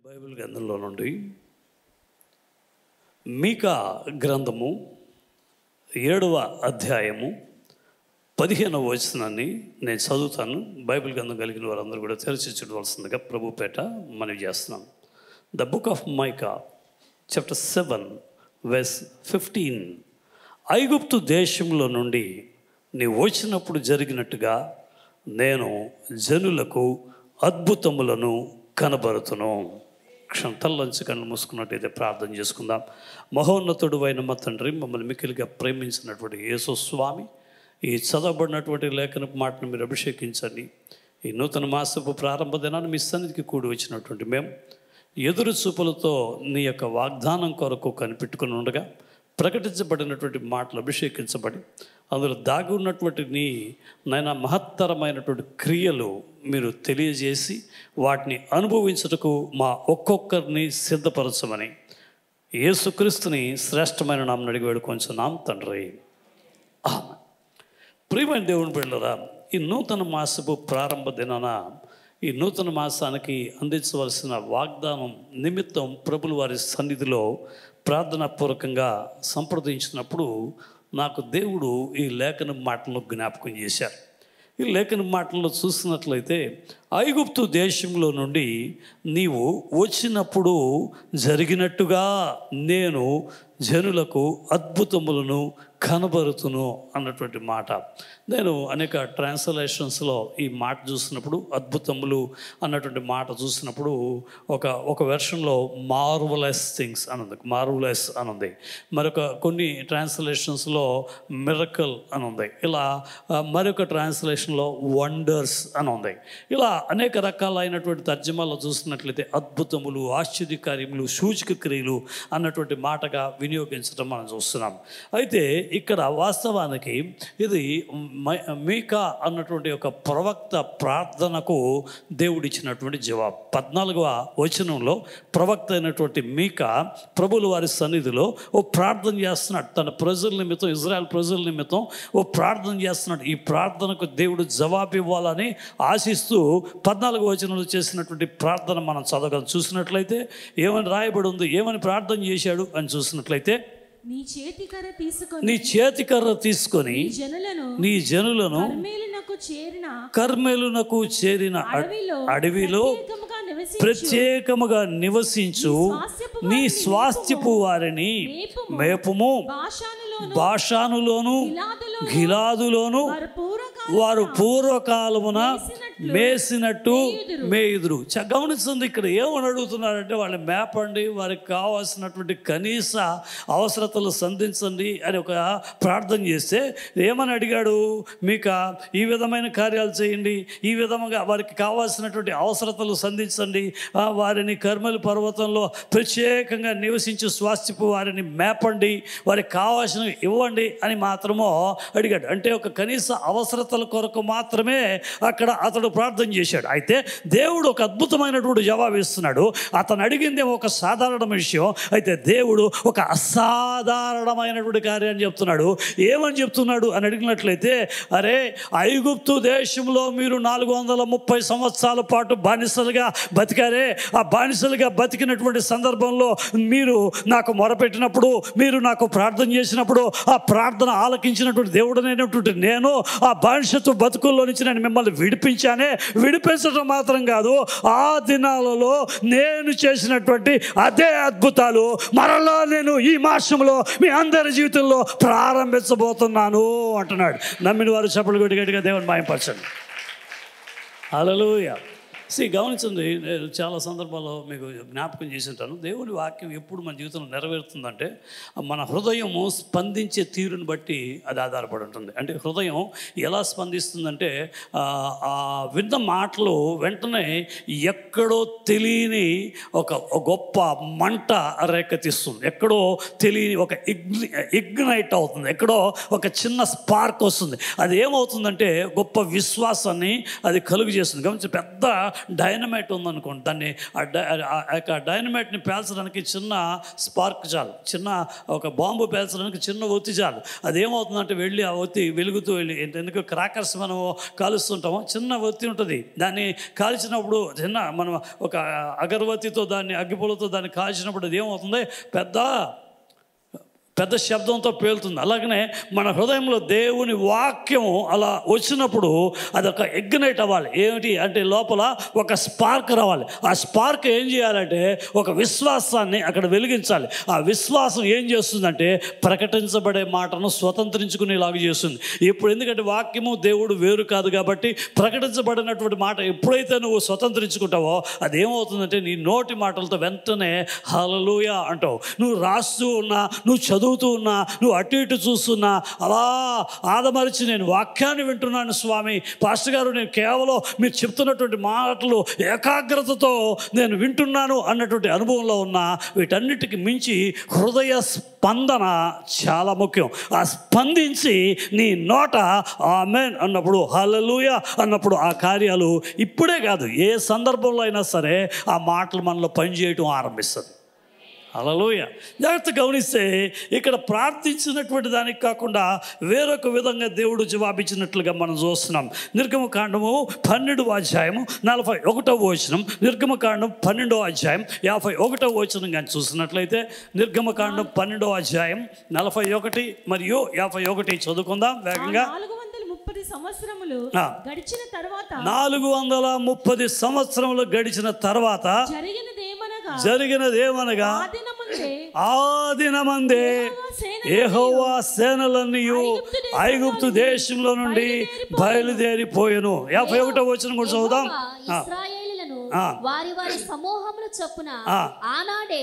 Bible గ్రంథంలో నుండి మీకా గ్రంథము 7వ అధ్యాయము 15వ వచనాన్ని నేను చదువుతాను. బైబిల్ గ్రంథం కలిగిన వారందరూ కూడా తెరిచి చూడవలసిందిగా ప్రభుపేట మనవి చేస్తున్నాం. The book of mica chapter 7 verse 15. ఐగుప్తు దేశంలో నుండి నీ వచ్చినప్పుడు జరిగినట్టుగా నేను జనులకు అద్భుతములను కనబరుతును. క్షంతల్లోంచి కళ్ళు మూసుకున్నట్టయితే ప్రార్థన చేసుకుందాం. మహోన్నతుడు అయిన మా తండ్రి, మమ్మల్ని మిక్కిలిగా ప్రేమించినటువంటి యేసు స్వామి, ఈ చదవబడినటువంటి లేఖనపు మాటను మీరు అభిషేకించండి. ఈ నూతన మాసపు ప్రారంభ దినాన్ని మీ సన్నిధికి కూడి వచ్చినటువంటి మేము ఎదురు చూపులతో నీ యొక్క వాగ్దానం కొరకు కనిపెట్టుకుని ఉండగా ప్రకటించబడినటువంటి మాటలు అభిషేకించబడి అందులో దాగి ఉన్నటువంటి నైనా మహత్తరమైనటువంటి క్రియలు మీరు తెలియజేసి వాటిని అనుభవించుటకు మా ఒక్కొక్కరిని సిద్ధపరచమని యేసుక్రీస్తుని శ్రేష్టమైన నామమున అడిగి వేడుకొంచున్నాం తండ్రి. ప్రియమైన దేవుని బిడ్డలారా, ఈ నూతన మాసపు ప్రారంభ దినాన ఈ నూతన మాసానికి అందించవలసిన వాగ్దానం నిమిత్తం ప్రభుల వారి సన్నిధిలో ప్రార్థనాపూర్వకంగా సంప్రదించినప్పుడు నాకు దేవుడు ఈ లేఖన మాటలను జ్ఞాపకం చేశారు. ఈ లేఖన మాటల్లో చూసినట్లయితే ఐగుప్తు దేశంలో నుండి నీవు వచ్చినప్పుడు జరిగినట్టుగా నేను జనులకు అద్భుతములను కనబరుతును అన్నటువంటి మాట. నేను అనేక ట్రాన్స్లేషన్స్లో ఈ మాట చూసినప్పుడు అద్భుతములు అన్నటువంటి మాట చూసినప్పుడు ఒక వెర్షన్లో మార్వలెస్ థింగ్స్ అనుంది, మార్వలెస్ అనుంది. కొన్ని ట్రాన్స్లేషన్స్లో మిరకల్ అని ఉంది. ఇలా మరొక ట్రాన్స్లేషన్లో వండర్స్ అని ఉంది. ఇలా అనేక రకాలైనటువంటి తర్జమాల్లో చూసినట్లయితే అద్భుతములు, ఆశ్చర్యకార్యములు, సూచక క్రియలు అన్నటువంటి మాటగా వినియోగించడం మనం చూస్తున్నాం. అయితే ఇక్కడ వాస్తవానికి ఇది మీకా అన్నటువంటి ఒక ప్రవక్త ప్రార్థనకు దేవుడిచ్చినటువంటి జవాబు. 14వ వచనంలో ప్రవక్త అయినటువంటి మీకా ప్రభుల వారి సన్నిధిలో ఓ ప్రార్థన చేస్తున్నాడు. తన ప్రజల నిమిత్తం, ఇజ్రాయెల్ ప్రజల నిమిత్తం ఓ ప్రార్థన చేస్తున్నాడు. ఈ ప్రార్థనకు దేవుడు జవాబు ఇవ్వాలని ఆశిస్తూ 14వ వచనంలో చేసినటువంటి ప్రార్థన మనం చదవగలం. చూసినట్లయితే ఏమని రాయబడి ఉంది, ఏమని ప్రార్థన చేశాడు అని చూసినట్లయితే, నీ చేతికర్ర తీసుకొని నీ జనులను కర్మెలునకు చేరిన అడవిలో ప్రత్యేకముగా నివసించు నీ స్వాస్థ్యపు వారిని మేపుము. భాషానులోను గిలాదులోను వారు పూర్వకాలమున మేసినట్టు మేయుదురు. గమనిస్తుంది, ఇక్కడ ఏమని అడుగుతున్నారంటే వాళ్ళని మేపండి, వారికి కావాల్సినటువంటి కనీస అవసరతలు సంధించండి అని ఒక ప్రార్థన చేస్తే ఏమని అడిగాడు మీకా? ఈ విధమైన కార్యాలు చేయండి, ఈ విధంగా వారికి కావాల్సినటువంటి అవసరతలు సంధించండి, వారిని కర్మల పర్వతంలో ప్రత్యేకంగా నివసించి స్వాస్థ్యపు వారిని మేపండి, వారికి కావాల్సినవి ఇవ్వండి అని మాత్రమో అడిగాడు. అంటే ఒక కనీస అవసరతల కొరకు మాత్రమే అక్కడ అతడు ప్రార్థన చేశాడు. అయితే దేవుడు ఒక అద్భుతమైనటువంటి జవాబు ఇస్తున్నాడు. అతను అడిగింది ఒక సాధారణ విషయం, అయితే దేవుడు ఒక అసాధారణమైనటువంటి కార్యాన్ని చెప్తున్నాడు. ఏమని చెప్తున్నాడు అని అడిగినట్లయితే, అరే ఐగుప్తు దేశంలో మీరు 430 సంవత్సరాల పాటు బానిసలుగా బతికారే, ఆ బానిసలుగా బతికినటువంటి సందర్భంలో మీరు నాకు మొరపెట్టినప్పుడు, మీరు నాకు ప్రార్థన చేసినప్పుడు, ఆ ప్రార్థన ఆలకించినటువంటి దేవుడనైనటువంటి నేను ఆ బానిసత్వ బతుకుల్లో నుంచి నేను మిమ్మల్ని విడిపించడం మాత్రం కాదు, ఆ దినాలలో నేను చేసినటువంటి అదే అద్భుతాలు మరలా నేను ఈ మాసంలో మీ అందరి జీవితంలో ప్రారంభించబోతున్నాను అంటున్నాడు. నమ్మిన వారు చప్పట్లు కొట్టి గట్టిగా దేవుని మహిమపరచండి. హల్లెలూయా. గమనించండి, నేను చాలా సందర్భాల్లో మీకు జ్ఞాపకం చేసి ఉంటాను. దేవుని వాక్యం ఎప్పుడు మన జీవితంలో నెరవేరుతుందంటే మన హృదయము స్పందించే తీరుని బట్టి అది ఆధారపడి ఉంటుంది. అంటే హృదయం ఎలా స్పందిస్తుందంటే ఆ విన్న మాటలు వెంటనే ఎక్కడో తెలియని ఒక గొప్ప మంట రేకెత్తిస్తుంది, ఎక్కడో తెలియని ఒక ఇగ్నైట్ అవుతుంది, ఎక్కడో ఒక చిన్న స్పార్క్ వస్తుంది. అది ఏమవుతుందంటే గొప్ప విశ్వాసాన్ని అది కలుగు చేస్తుంది. గమనించి పెద్ద డైనమైట్ ఉందనుకోండి, దాన్ని ఆ యొక్క డైనమైట్ని పేల్చడానికి చిన్న స్పార్క్ చాలు, చిన్న ఒక బాంబు పేల్చడానికి చిన్న ఒత్తి చాలు. అదేమవుతుందంటే వెళ్ళి ఆ ఒత్తి వెలుగుతూ వెళ్ళి, ఎందుకు క్రాకర్స్ మనం కాలుస్తుంటామో చిన్న ఒత్తి ఉంటుంది, దాన్ని కాల్చినప్పుడు మనం ఒక అగరబత్తితో దాన్ని అగ్గిపుల్లతో దాన్ని కాల్చినప్పుడు అది ఏమవుతుంది, పెద్ద శబ్దంతో పేలుతుంది. అలాగనే మన హృదయంలో దేవుని వాక్యం అలా వచ్చినప్పుడు అదొక ఇగ్నైట్ అవ్వాలి. ఏమిటి అంటే లోపల ఒక స్పార్క్ రావాలి. ఆ స్పార్క్ ఏం చేయాలంటే ఒక విశ్వాసాన్ని అక్కడ వెలిగించాలి. ఆ విశ్వాసం ఏం చేస్తుందంటే ప్రకటించబడే మాటను స్వతంత్రించుకునేలాగా చేస్తుంది. ఇప్పుడు ఎందుకంటే వాక్యము దేవుడు వేరు కాదు కాబట్టి ప్రకటించబడినటువంటి మాట ఎప్పుడైతే నువ్వు స్వతంత్రించుకుంటావో అదేమవుతుందంటే నీ నోటి మాటలతో వెంటనే హల్లెలూయా అంటావు. నువ్వు రాస్తూ ఉన్నా, నువ్వు చదువుతూ ఉన్నా, నువ్వు అటు ఇటు చూస్తున్నా అలా ఆదమరిచి నేను వాక్యాన్ని వింటున్నాను స్వామి, పాస్టర్ గారు నేను కేవలం మీరు చెప్తున్నటువంటి మాటలు ఏకాగ్రతతో నేను వింటున్నాను అన్నటువంటి అనుభవంలో ఉన్నా, వీటన్నిటికి మించి హృదయ స్పందన చాలా ముఖ్యం. ఆ స్పందించి నీ నోట ఆమేన్ అన్నప్పుడు, హల్లెలూయా అన్నప్పుడు ఆ కార్యాలు ఇప్పుడే కాదు ఏ సందర్భంలో అయినా సరే ఆ మాటలు మనలో పనిచేయటం ఆరంభిస్తుంది. హల్లెలూయా. జాగ్రత్త గమనిస్తే ఇక్కడ ప్రార్థించినటువంటి దానికి కాకుండా వేరొక విధంగా దేవుడు జవాబిచ్చినట్లుగా మనం చూస్తున్నాం. నిర్గమకాండము 12వ అధ్యాయము 41వ వచనం, నిర్గమకాండం 12వ అధ్యాయం 51వ వచనం కానీ చూసినట్లయితే నిర్గమకాండం 12వ అధ్యాయం 41 మరియు 51 చదువుకుందాం వేగంగా. 430 సంవత్సరములు గడిచిన తర్వాత 430 సంవత్సరములు గడిచిన తర్వాత జరిగినదేమనగా ఆ దినమందే యెహోవా సేనలన్నీయు ఐగుప్తు దేశంలో నుండి బయలుదేరిపోయెను. 51వ వచనం కూడా చదువుదాం. వారి వారి సమూహముల చొప్పున ఆనాడే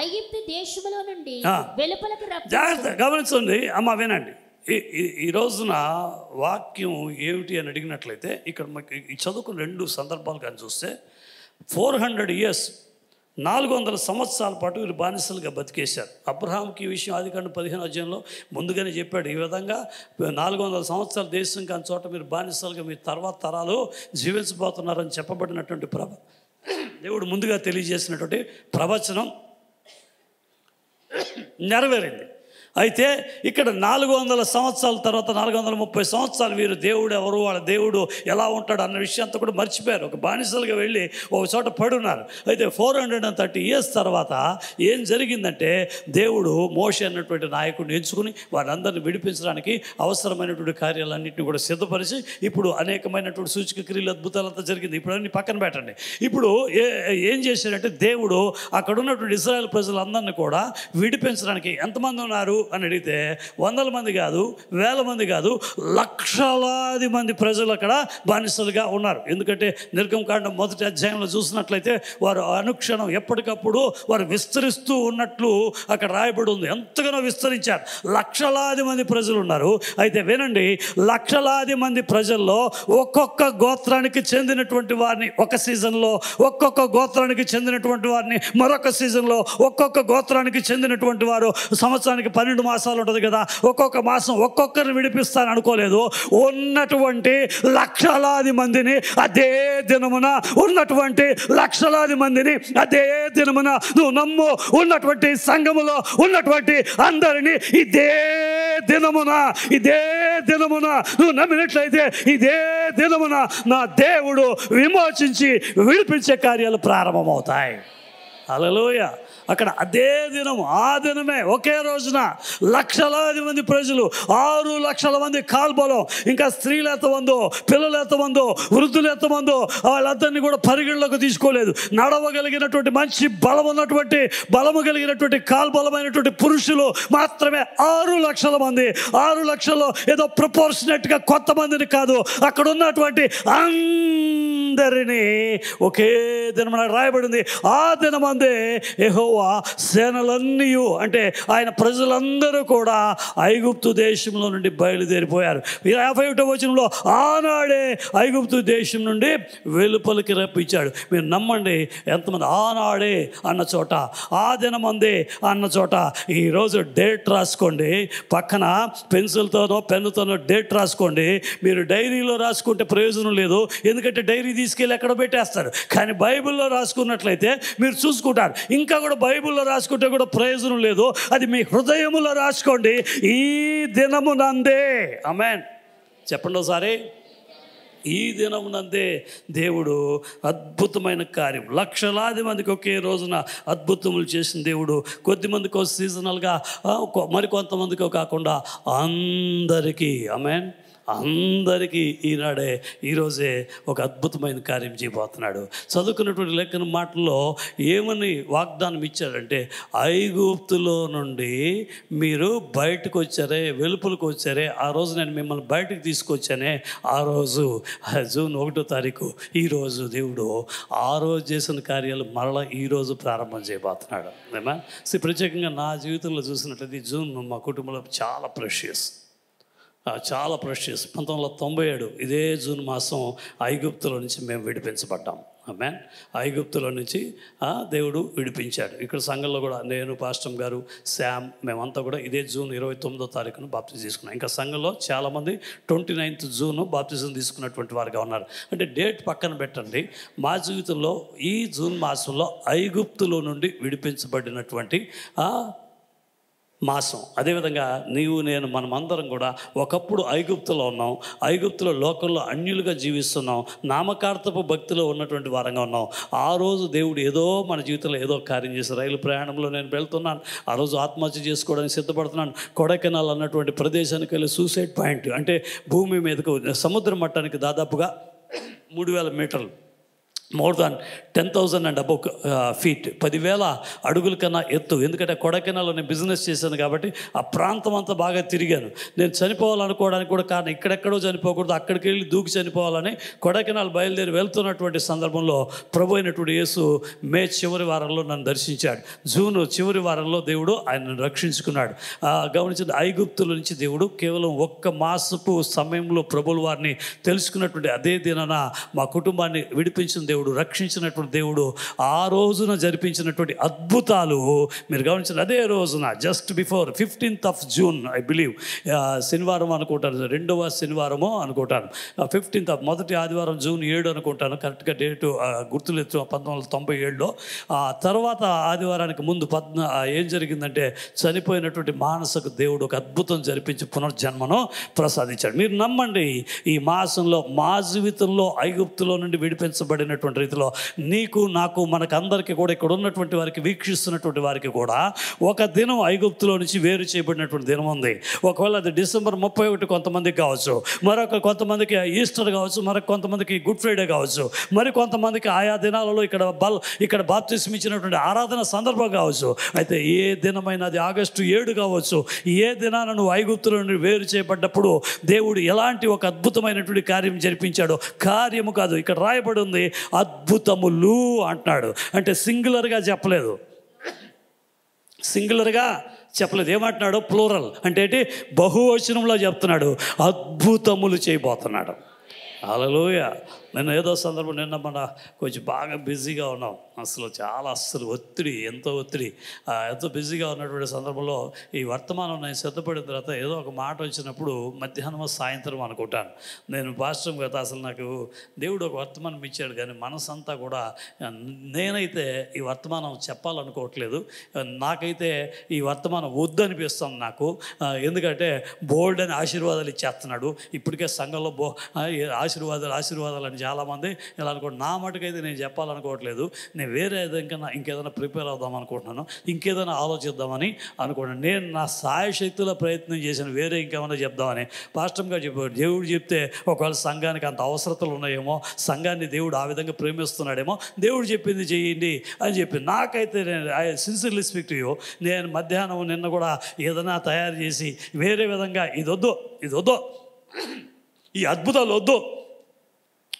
ఐగుప్తు దేశములో నుండి వెలుపలకు రప్పించెను. జాగ్రత్త గమనించండి అమ్మ, వినండి. ఈ రోజున వాక్యం ఏమిటి అని అడిగినట్లయితే ఇక్కడ ఈ చదువుకున్న 2 సందర్భాలు కానీ చూస్తే 400 years 400 సంవత్సరాల పాటు వీరు బానిసలుగా బతికేశారు. అబ్రహాంకి ఈ విషయం ఆదికాండం 15వ అధ్యాయంలో ముందుగానే చెప్పాడు. ఈ విధంగా 400 సంవత్సరాల దేశం కాని చోట మీరు బానిసలుగా మీ తర్వాత తరాలు జీవించబోతున్నారని చెప్పబడినటువంటి దేవుడు ముందుగా తెలియజేసినటువంటి ప్రవచనం నెరవేరింది. అయితే ఇక్కడ 400 సంవత్సరాల తర్వాత 430 సంవత్సరాలు వీరు దేవుడు ఎవరు, వాళ్ళ దేవుడు ఎలా ఉంటాడు అన్న విషయం అంతా కూడా మర్చిపోయారు. ఒక బానిసలుగా వెళ్ళి ఒక చోట పడున్నారు. అయితే 430 years తర్వాత ఏం జరిగిందంటే దేవుడు మోషే అన్నటువంటి నాయకుడిని ఎంచుకుని వాళ్ళందరినీ విడిపించడానికి అవసరమైనటువంటి కార్యాలన్నింటినీ కూడా సిద్ధపరిచి ఇప్పుడు అనేకమైనటువంటి సూచక క్రియలు అద్భుతాలంతా జరిగింది. ఇప్పుడు అన్ని పక్కన పెట్టండి. ఇప్పుడు ఏం చేశారంటే దేవుడు అక్కడ ఉన్నటువంటి ఇశ్రాయేల్ ప్రజలందరినీ కూడా విడిపించడానికి ఎంతమంది ఉన్నారు అని అడిగితే 100 మంది కాదు, 1000 మంది కాదు, లక్షలాది మంది ప్రజలు అక్కడ బానిసలుగా ఉన్నారు. ఎందుకంటే నిర్గమకాండం 1వ అధ్యాయంలో చూసినట్లయితే వారు అనుక్షణం ఎప్పటికప్పుడు వారు విస్తరిస్తూ ఉన్నట్లు అక్కడ రాయబడి ఉంది. ఎంతగానో విస్తరించారు. లక్షలాది మంది ప్రజలు ఉన్నారు. అయితే వినండి, లక్షలాది మంది ప్రజల్లో ఒక్కొక్క గోత్రానికి చెందినటువంటి వారిని ఒక సీజన్లో, ఒక్కొక్క గోత్రానికి చెందినటువంటి వారిని మరొక సీజన్లో, ఒక్కొక్క గోత్రానికి చెందినటువంటి వారు సంవత్సరానికి 12 మాసాలు ఉంటుంది కదా, ఒక్కొక్క మాసం ఒక్కొక్కరిని విడిపిస్తాను అనుకోలేదు. ఉన్నటువంటి లక్షలాది మందిని అదే దినమున, ఉన్నటువంటి లక్షలాది మందిని అదే దినమున నువ్వు నమ్ము, ఉన్నటువంటి సంఘములో ఉన్నటువంటి అందరినీ ఇదే దినమున నువ్వు నమ్మినట్లయితే ఇదే దినమున నా దేవుడు విమోచించి విడిపించే కార్యాలు ప్రారంభమవుతాయి. హల్లెలూయా. అక్కడ అదే దినం, ఆ దినమే ఒకే రోజున లక్షలాది మంది ప్రజలు, 6 లక్షల మంది కాల్బలం, ఇంకా స్త్రీలు ఎంతమందో, పిల్లలు ఎంతమందో, వృద్ధులు ఎంతమందో వాళ్ళందరినీ కూడా పరిగణలోకి తీసుకోలేదు. నడవగలిగినటువంటి మంచి బలము కలిగినటువంటి కాల్బలమైనటువంటి పురుషులు మాత్రమే 6 లక్షల మంది. 6 లక్షల్లో ఏదో ప్రపోర్షనేట్గా కొంతమందిని కాదు, అక్కడ ఉన్నటువంటి అందరినీ ఒకే దినమున రాయబడింది. ఆ దినమందే యెహోవా సేనలన్నీ అంటే ఆయన ప్రజలందరూ కూడా ఐగుప్తు దేశంలో నుండి బయలుదేరిపోయారు. 51వ వచనంలో ఆనాడే ఐగుప్తు దేశం నుండి వెలుపలికి రప్పించాడు. మీరు నమ్మండి, ఎంతమంది ఆనాడే అన్న చోట, ఆ దినమందే అన్న చోట ఈరోజు డేట్ రాసుకోండి. పక్కన పెన్సిల్తోనో పెన్నుతోనో డేట్ రాసుకోండి. మీరు డైరీలో రాసుకుంటే ప్రయోజనం లేదు. ఎందుకంటే డైరీ తీసుకెళ్ళి ఎక్కడ పెట్టేస్తారు. కానీ బైబిల్లో రాసుకున్నట్లయితే మీరు చూసుకుంటారు. ఇంకా కూడా బైబిల్లో రాసుకుంటే కూడా ప్రయోజనం లేదు. అది మీ హృదయములో రాసుకోండి. ఈ దినమునందే, ఆమేన్ చెప్పండి ఒకసారి, ఈ దినమునందే దేవుడు అద్భుతమైన కార్యం, లక్షలాది మందికి ఒకే రోజున అద్భుతములు చేసిన దేవుడు, కొద్దిమందికి సీజనల్గా, మరికొంతమందికి కాకుండా అందరికీ, ఆమేన్ అందరికీ ఈనాడే ఈరోజే ఒక అద్భుతమైన కార్యం చేయబోతున్నాడు. చదువుకున్నటువంటి లేఖన మాటల్లో ఏమని వాగ్దానం ఇచ్చాడంటే, ఐగుప్తులో నుండి మీరు బయటకు వచ్చారే, వెలుపలకు వచ్చారే, ఆ రోజు నేను మిమ్మల్ని బయటకు తీసుకొచ్చానే, ఆ రోజు జూన్ 1వ తారీఖు ఈరోజు దేవుడు ఆ రోజు చేసిన కార్యాలు మరలా ఈరోజు ప్రారంభం చేయబోతున్నాడు. ఏమా ప్రత్యేకంగా నా జీవితంలో చూసినట్లయితే జూన్ మా కుటుంబంలో చాలా ప్రెషియస్, చాలా ప్రెషియస్. 1997 ఇదే జూన్ మాసం ఐగుప్తులో నుంచి మేము విడిపించబడ్డాం. ఆమేన్. ఐగుప్తులో నుంచి దేవుడు విడిపించాడు. ఇక్కడ సంఘంలో కూడా నేను, పాస్టర్ గారు, శామ్, మేమంతా కూడా ఇదే జూన్ 29వ తారీఖున బాప్తిజం తీసుకున్నాం. ఇంకా సంఘంలో చాలామంది 29th జూన్ బాప్తిజం తీసుకున్నటువంటి వారుగా ఉన్నారు. అంటే డేట్ పక్కన పెట్టండి. మా జీవితంలో ఈ జూన్ మాసంలో ఐగుప్తులో నుండి విడిపించబడినటువంటి మాసం. అదేవిధంగా నీవు నేను మనమందరం కూడా ఒకప్పుడు ఐగుప్తులో ఉన్నాం, ఐగుప్తులో లోకంలో అన్యులుగా జీవిస్తున్నాం, నామకార్థపు భక్తిలో ఉన్నటువంటి వారంగా ఉన్నాం. ఆ రోజు దేవుడు ఏదో మన జీవితంలో ఏదో కార్యం చేసి, రైలు ప్రయాణంలో నేను వెళ్తున్నాను, ఆ రోజు ఆత్మహత్య చేసుకోవడానికి సిద్ధపడుతున్నాను, కొడైకెనాల్ అన్నటువంటి ప్రదేశానికి వెళ్ళి సూసైడ్ పాయింట్, అంటే భూమి మీదకు సముద్ర మట్టానికి దాదాపుగా 3000 మీటర్లు, more than 10,000 and above feet, 10,000 అడుగుల కన్నా ఎత్తు. ఎందుకంటే కొడైకెనాల్లో నేను బిజినెస్ చేశాను కాబట్టి ఆ ప్రాంతం అంతా బాగా తిరిగాను. నేను చనిపోవాలనుకోవడానికి కూడా కారణం, ఇక్కడెక్కడో చనిపోకూడదు, అక్కడికి వెళ్ళి దూకి చనిపోవాలని కొడైకెనాల్ బయలుదేరి వెళ్తున్నటువంటి సందర్భంలో ప్రభు అయినటువంటి యేసు మే చివరి వారంలో నన్ను దర్శించాడు. జూన్ చివరి వారంలో దేవుడు ఆయనను రక్షించుకున్నాడు. గమనించిన ఐగుప్తుల నుంచి దేవుడు కేవలం 1 మాసపు సమయంలో ప్రభుల వారిని తెలుసుకున్నటువంటి అదే దినాన మా కుటుంబాన్ని విడిపించిన దేవుడు, రక్షించినటువంటి దేవుడు, ఆ రోజున జరిపించినటువంటి అద్భుతాలు మీరు గమనించిన అదే రోజున just before 15th of June I believe, శనివారం అనుకుంటాను, 2వ శనివారమో అనుకుంటాను, 15th మొదటి ఆదివారం జూన్ 7 అనుకుంటాను, కరెక్ట్గా డేటు గుర్తులేదు, 1997లో. ఆ తర్వాత ఆదివారానికి ముందు ఏం జరిగిందంటే చనిపోయినటువంటి మానసకు దేవుడు ఒక అద్భుతం జరిపించి పునర్జన్మను ప్రసాదించాడు. మీరు నమ్మండి, ఈ మాసంలో మా జీవితంలో ఐగుప్తులో నుండి విడిపించబడినటువంటి రీతిలో నీకు నాకు మనకందరికీ కూడా, ఇక్కడ ఉన్నటువంటి వారికి, వీక్షిస్తున్నటువంటి వారికి కూడా ఒక దినం ఐగుప్తులో నుంచి వేరు చేయబడినటువంటి దినం ఉంది. ఒకవేళ అది డిసెంబర్ 31 కొంతమందికి కావచ్చు, కొంతమందికి ఈస్టర్ కావచ్చు, కొంతమందికి గుడ్ ఫ్రైడే కావచ్చు, మరి కొంతమందికి ఆయా దినాలలో ఇక్కడ బాప్తిస్మం ఇచ్చినటువంటి ఆరాధన సందర్భం కావచ్చు. అయితే ఏ దినమైనా, అది ఆగస్టు 7 కావచ్చు, ఏ దినాన నువ్వు ఐగుప్తులో నుండి వేరు చేయబడ్డప్పుడు దేవుడు ఎలాంటి ఒక అద్భుతమైనటువంటి కార్యం జరిపించాడో, కార్యము కాదు ఇక్కడ రాయబడి ఉంది, అద్భుతములు అంటున్నాడు. అంటే సింగులర్గా చెప్పలేదు, సింగులర్గా చెప్పలేదు. ఏమంటున్నాడు? ప్లూరల్. అంటే ఏంటి? బహువచనంలో చెప్తున్నాడు, అద్భుతములు చేయబోతున్నాడు. హల్లెలూయా. నేను ఏదో సందర్భం నిన్న కొంచెం బాగా బిజీగా ఉన్నాం, అస్సలు ఒత్తిడి, ఎంతో బిజీగా ఉన్నటువంటి సందర్భంలో ఈ వర్తమానం నేను సిద్ధపడిన తర్వాత ఏదో ఒక మాట వచ్చినప్పుడు మధ్యాహ్నం సాయంత్రం అనుకుంటాను, నేను పాస్టర్ కదా, అసలు నాకు దేవుడు ఒక వర్తమానం ఇచ్చాడు కానీ మనసంతా కూడా నేనైతే ఈ వర్తమానం చెప్పాలనుకోవట్లేదు, నాకైతే ఈ వర్తమానం వద్దనిపిస్తుంది నాకు. ఎందుకంటే బోల్డ్ అని ఆశీర్వాదాలు ఇచ్చేస్తున్నాడు, ఇప్పటికే సంఘంలో ఆశీర్వాదాలు అని చాలామంది ఇలా అనుకోండి. నా మటుకైతే నేను చెప్పాలనుకోవట్లేదు, నేను వేరే ఇంకేదైనా ప్రిపేర్ అవుదాం అనుకుంటున్నాను, ఇంకేదైనా ఆలోచిద్దామని అనుకుంటున్నాను. నేను నా సాయశక్తిలో ప్రయత్నం చేశాను వేరే ఇంకేమైనా చెప్దామని. పాస్టర్గా చెప్పాడు, దేవుడు చెప్తే ఒకవేళ సంఘానికి అంత అవసరతలు ఉన్నాయేమో, సంఘాన్ని దేవుడు ఆ విధంగా ప్రేమిస్తున్నాడేమో, దేవుడు చెప్పింది చేయండి అని చెప్పి. నాకైతే నేను సిన్సియర్లీ స్పీక్ టు యూ, నేను మధ్యాహ్నం నిన్న కూడా ఏదైనా తయారు చేసి వేరే విధంగా ఇది వద్దు ఈ అద్భుతాలు వద్దు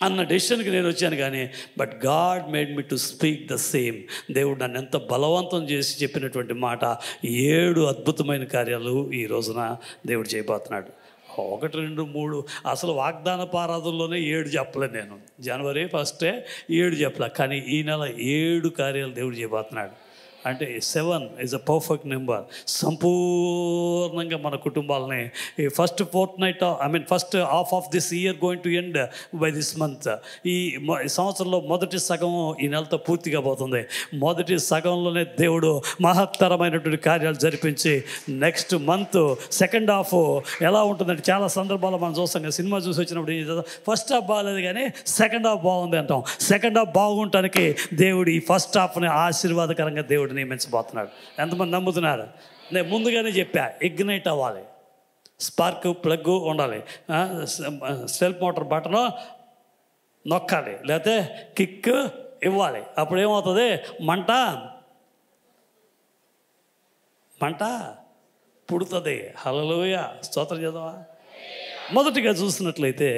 అన్న డెసిషన్కి నేను వచ్చాను. కానీ but God made me to speak the same. దేవుడు నన్ను ఎంత బలవంతం చేసి చెప్పినటువంటి మాట, 7 అద్భుతమైన కార్యాలు ఈ రోజున దేవుడు చేయబోతున్నాడు. 1, 2, 3 అసలు వాగ్దాన పారాధనలోనే 7 చెప్పలే నేను. జనవరి 1 7 చెప్పలే, కానీ ఈ నెల 7 కార్యాలు దేవుడు చేయబోతున్నాడు. అంటే 7 ఈజ్ అ పర్ఫెక్ట్ నెంబర్. సంపూర్ణంగా మన కుటుంబాలని ఈ first first half of this year going to end by this month. ఈ సంవత్సరంలో మొదటి సగం ఈ నెలతో పూర్తిగా పోతుంది. మొదటి సగంలోనే దేవుడు మహత్తరమైనటువంటి కార్యాలు జరిపించి నెక్స్ట్ మంత్ సెకండ్ హాఫ్ ఎలా ఉంటుందంటే, చాలా సందర్భాల్లో మనం చూస్తాం కదా, సినిమా చూసి వచ్చినప్పుడు ఫస్ట్ హాఫ్ బాగాలేదు కానీ సెకండ్ హాఫ్ బాగుంది అంటాం. సెకండ్ హాఫ్ బాగుంటానికి దేవుడు ఈ ఫస్ట్ హాఫ్ని ఆశీర్వాదకరంగా దేవుడు నియమించబోతున్నాడు. ఎంతమంది నమ్ముతున్నారు? నేను ముందుగానే చెప్పా, ఇగ్నైట్ అవ్వాలి, స్పార్క్ ప్లగ్ ఉండాలి, సెల్ఫ్ మోటార్ బటన్ నొక్కాలి, లేకపోతే కిక్ ఇవ్వాలి. అప్పుడు ఏమవుతుంది? మంట పుడుతుంది. హల్లెలూయా, స్తోత్రం చేద్దామా. మొదటిగా చూసినట్లయితే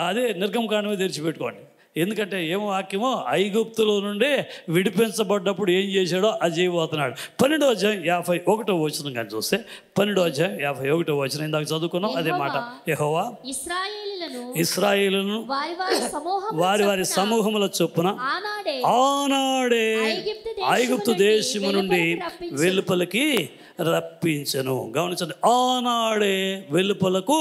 అదే నిర్గమకాండమే తెరిచిపెట్టుకోండి. ఎందుకంటే ఏమో వాక్యమో, ఐగుప్తులో నుండి విడిపించబడ్డప్పుడు ఏం చేశాడో అది చేయబోతున్నాడు. 12వ అధ్యాయం 51వ వచనం కానీ చూస్తే, 12వ అధ్యాయం 51వ వచనం ఇందాక చదువుకున్నాం అదే మాట. యెహోవా ఇశ్రాయేలును వారి వారి సమూహముల చొప్పున ఆనాడే ఐగుప్తు దేశము నుండి వెలుపలికి రప్పించను. గమనించండి, ఆనాడే వెలుపలకు